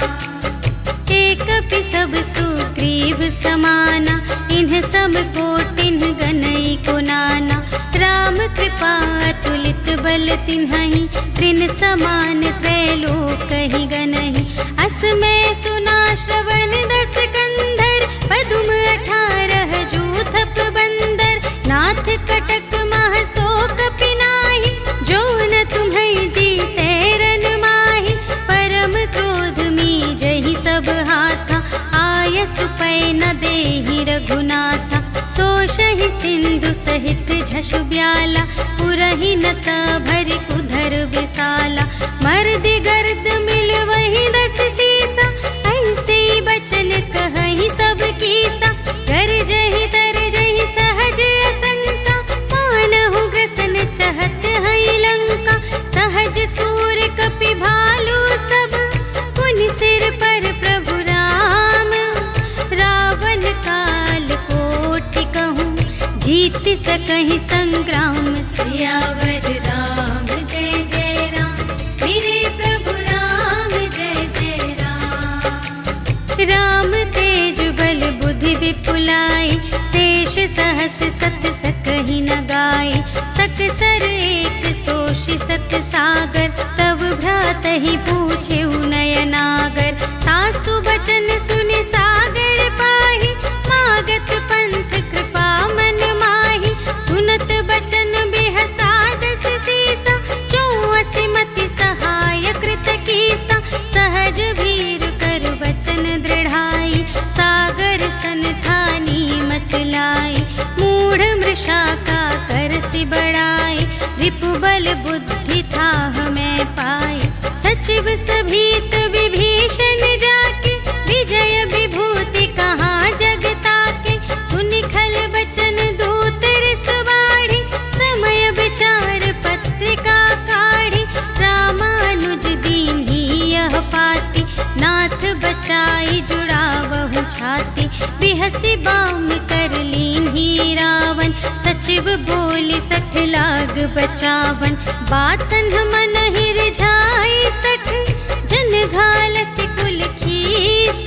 एक कपि सब सुग्रीव समाना इन्ह सम कोटिन गनई को नाना। राम कृपा अतुलित बल तिन्हहि त्रिन समान त्रैलोकहि गनहि। असमय सुना श्रवण 10 कंधर पदुम 18 जूथप बंदर। नाथ कटक मह शोक पिनाहि जो न तुम्हें जीते रन माहि। परम क्रोध मी जहि सब हाथा आयसु पै न देहि रघुनाथा। सोषहि सिंधु सहित झषु ब्याला पुरहि नत भरि कुधर विसाला। मर्दि गर्द मिल वही 10 सीसा ऐसे बचन कहहि सब कीसा। गरजहि तरजहि सहज असंका मानहु ग्रसन चहत हई लंका। सहज सूर कपि भालू सब पुनि सिर पर प्रभु राम। रावण काल कोटि कहूँ जीत सकहि संग्राम सियावर राम जय जय राम मेरे प्रभु राम जय जय राम। राम तेज बल बुद्धि विपुलाई शेष सहस सत सकहि न गाय। सकसर एक सोषि सत सागर तव भ्रातहि पूछे नयनागर। तासु बचन सुनि सागर पाहि मागत पंथ कृपा मन माहि। सुनत बचन बिहसा 10 सीसा 84 मति सहाय कृत कीसा। सहज भीर कर बचन दृढ़ाई सागर सन ठानी मचलाई। मूढ़ मृषा का करसि बढ़ाई रिपु बल बुद्धि था मैं पाई। सचिव सभीत विभीषण जाके विजय विभूति कहाँ जगता के। सुनि खल बचन दूत रिस बाढ़ी समय विचार पत्रिका काढ़ी। रामानुज दीन्ही यह पाती नाथ बचाई जुड़ावहु छाती। बिहसि बाम कर लीन्ही रावण सचिव बोली 60 लाग बचावन। बातन मन ही रिझाई 60 जन घालसि कुल खीस।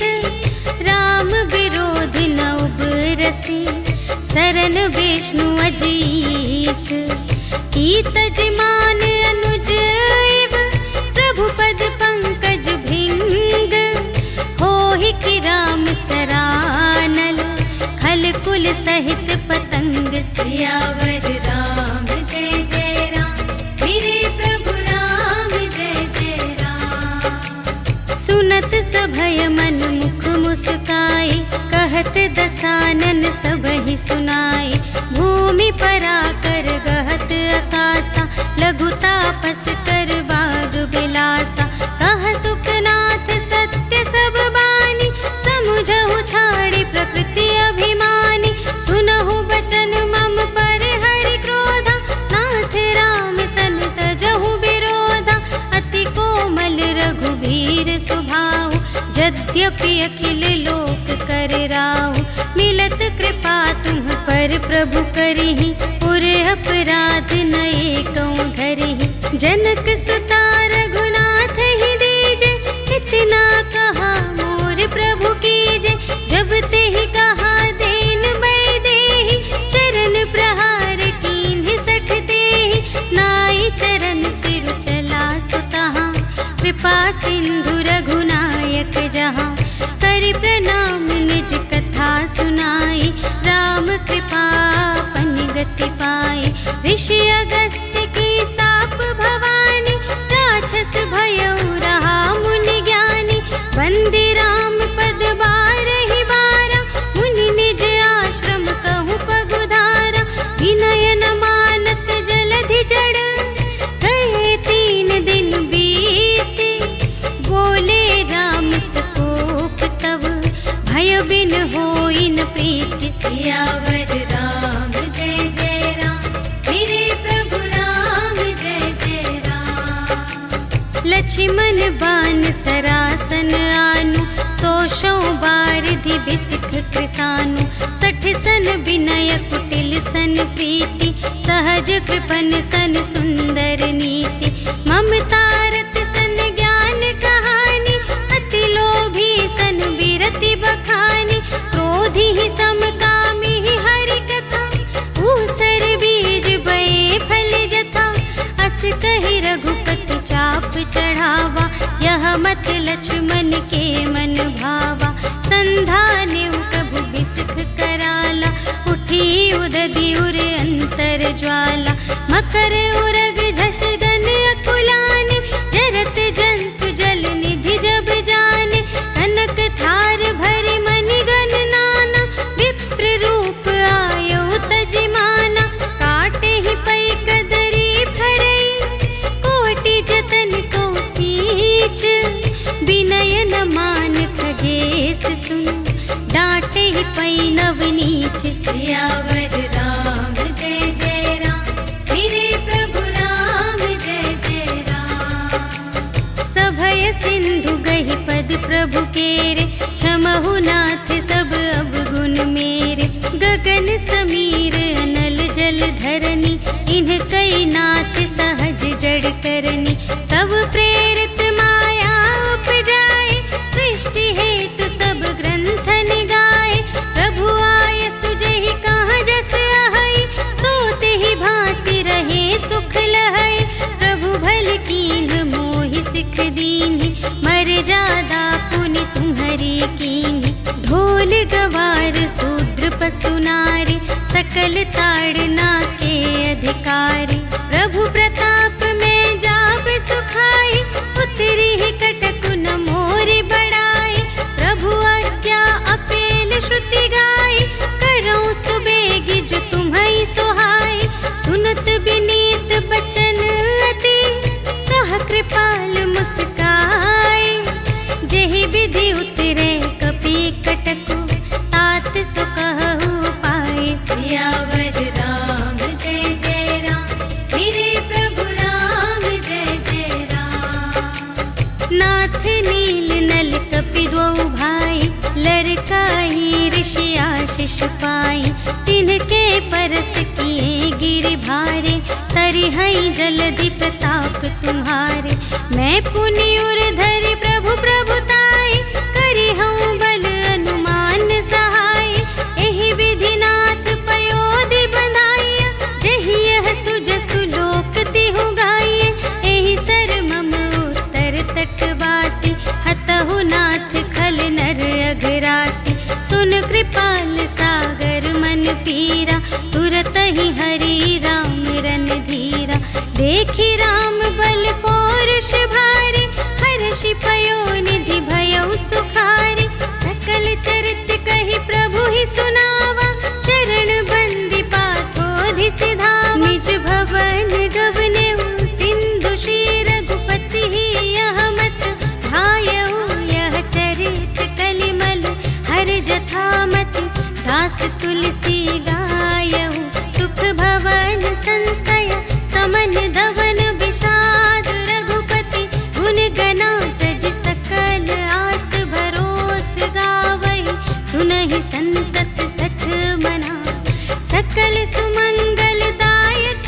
राम विरोध न उबरसि शरण विष्णु अजीस। कीत जिमान अनुज इव प्रभु पद पंकज भृंग। होहि कि राम सरानल खल कुल सहित पतंग सियावर राम जय जय राम मेरे प्रभु राम जय जय राम। सुनत सभय मन मुख मुस्काई कहत दसानन सबहि सुनाई। भूमि पराकर गहत आकाशा लघु तापस कर बाग बिलासा। कह सुखनाथ सत्य सब बानी समुझहु छाड़ी प्रकृति अभिमानी। सुनहु बचन मम पर हरि क्रोधा नाथ राम सन तजहु विरोधा। अति कोमल रघुबीर सुभाहु यद्यपि अखिल लोक कर राहु। मिलत कृपा तुम पर प्रभु करिहि पुर अपराध न एकौ धरिहि। जनक सुता रघुनाथ ही दीजे इतना कहा मोर प्रभु कीजे। जब तेहि कहा देन बै देहि चरण प्रहार कीन्हि 60 देहि। नाई चरण सिर चला सुतहाँ कृपा सिंधु रघुनायक जहाँ। करि प्रणाम निज कथा सुनाई राम कृपा पनि गति पाई। ऋषि अगस्त्य की साप भवानी राक्षस भयउ रहा मुनि ज्ञानी। वंदे राम पद बारहि बारा मुनि निज आश्रम कहु पगुधारा। विनय न मानत जलधि जड़ गए 3 दिन बीते। बोले राम सकोप तब भय बिन होई न प्रीति। सियावर राम जय जय राम मेरे प्रभु राम जय जय राम। लक्ष्मण बान सरासन आनु सोशों बारिधि बिसिख कृसानु 60 सन विनय कुटिल सन प्रीति सहज कृपन सन सुंदर नीति ममता रत सन ज्ञान कहानी अति लोभी सन विरति बखानी क्रोधी ही समकामी ही हरि कथा ऊसर बीज बये फल जथा अस कहि रघुपति चाप चढ़ावा यह मत लक्ष्मण के मन भावा संधाने प्रभु बिसख कराला उठी उदधि उर अंतर ज्वाला मकर उरग झष गन अकुलाने जरत जंतु जल निधि जब जाने कनक थार भरि मनि गण नाना विप्र रूप आयो तजिमाना काटे ही पै कदरी फरई कोटि जतन को सींच विनय न मान खगेश सुन डांटे ही पै नव नीच सियावर राम जय जय राम मेरे प्रभु राम जय जय राम सभय सिंधु गहि पद प्रभु केरे क्षमहु नाथ सब अवगुण मेरे गगन समीर अनल जल धरनी इन्ह कई नाथ सहज जड़ करनी तब प्रेरित माया उपजाए सृष्टि हेतु सब ग्रंथन गाए प्रभु आय सुजहि कहाँ जस आहई सोते ही भांति रहे सुख लहई प्रभु भल कीन्ह मोहि सिख दीन्हि मर जादा पुनि तुम्हरी कीन्हि ढोल गवार शूद्र पशु नारी सकल ताड़ना के अधिकारी प्रभु प्रताप में जाब सुखाई उतरी ही कटकु न मोरी बड़ाई प्रभु आज्ञा अपेल श्रुति गाई करऊं सुबेगी जो तुम्हई सोहाई सुनत विनीत बचन अति कह कृपाल मुस्काई जेहि विधि उतरे कपि कटकु तात सो कहु पाई सियावर राम जय जय राम मेरे प्रभु राम जय जय राम नाथ नील नल कपि द्वौ भाई लरकाई ऋषि आशीष पाई तिनके परस किए गिरि भारे तरिहई जलधि प्रताप तुम्हारे मैं पुनि उर धरि प्रभु प्रभुताई करिहऊँ बल अनुमान सहाय एहि विधि नाथ पयोधि बंधाइया जहि यह सुजसु लोक तिहु गाइए एहि सर मम उत्तर तटवासी हतहु नाथ खल नर अघरासी सुन कृपाल सागर मन पीरा तुरत ही हरि राम रन धीरा देखी राम बल पौरुष भारी हर्षि पयो निधि भयउ सुखारी सकल चरित कहि प्रभु ही सुनावा चरण बंदी पाथोधि सिधावा निज भवन गवनेउ सिंधु श्री रघुपति ही यह मत भायउ यह चरित कलिमल हर जथामति दास तुलसी गायउ सुख भवन संशय समन धवन विषाद रघुपति गुण गना तज सकल आस भरोस गावई सुनहि संतत सठ मना सकल सुमंगल दायक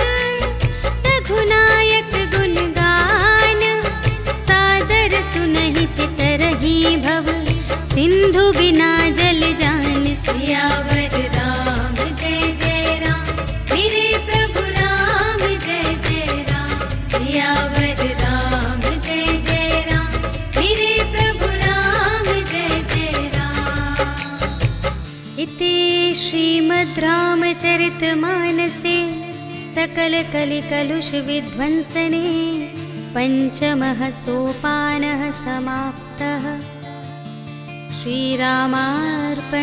रघुनायक गुण गान सादर सुनहि तितरहि भव सिंधु बिना जल जान सियावर राम जय जय राम मेरे प्रभु राम जय जय राम सियावर राम जय जय राम मेरे प्रभु राम जय जय राम इति श्रीमद् रामचरितमानसे सकल कलि कलुष विध्वंसने पंचमः सोपानः समाप्तः श्रीरामार्पणमस्तु।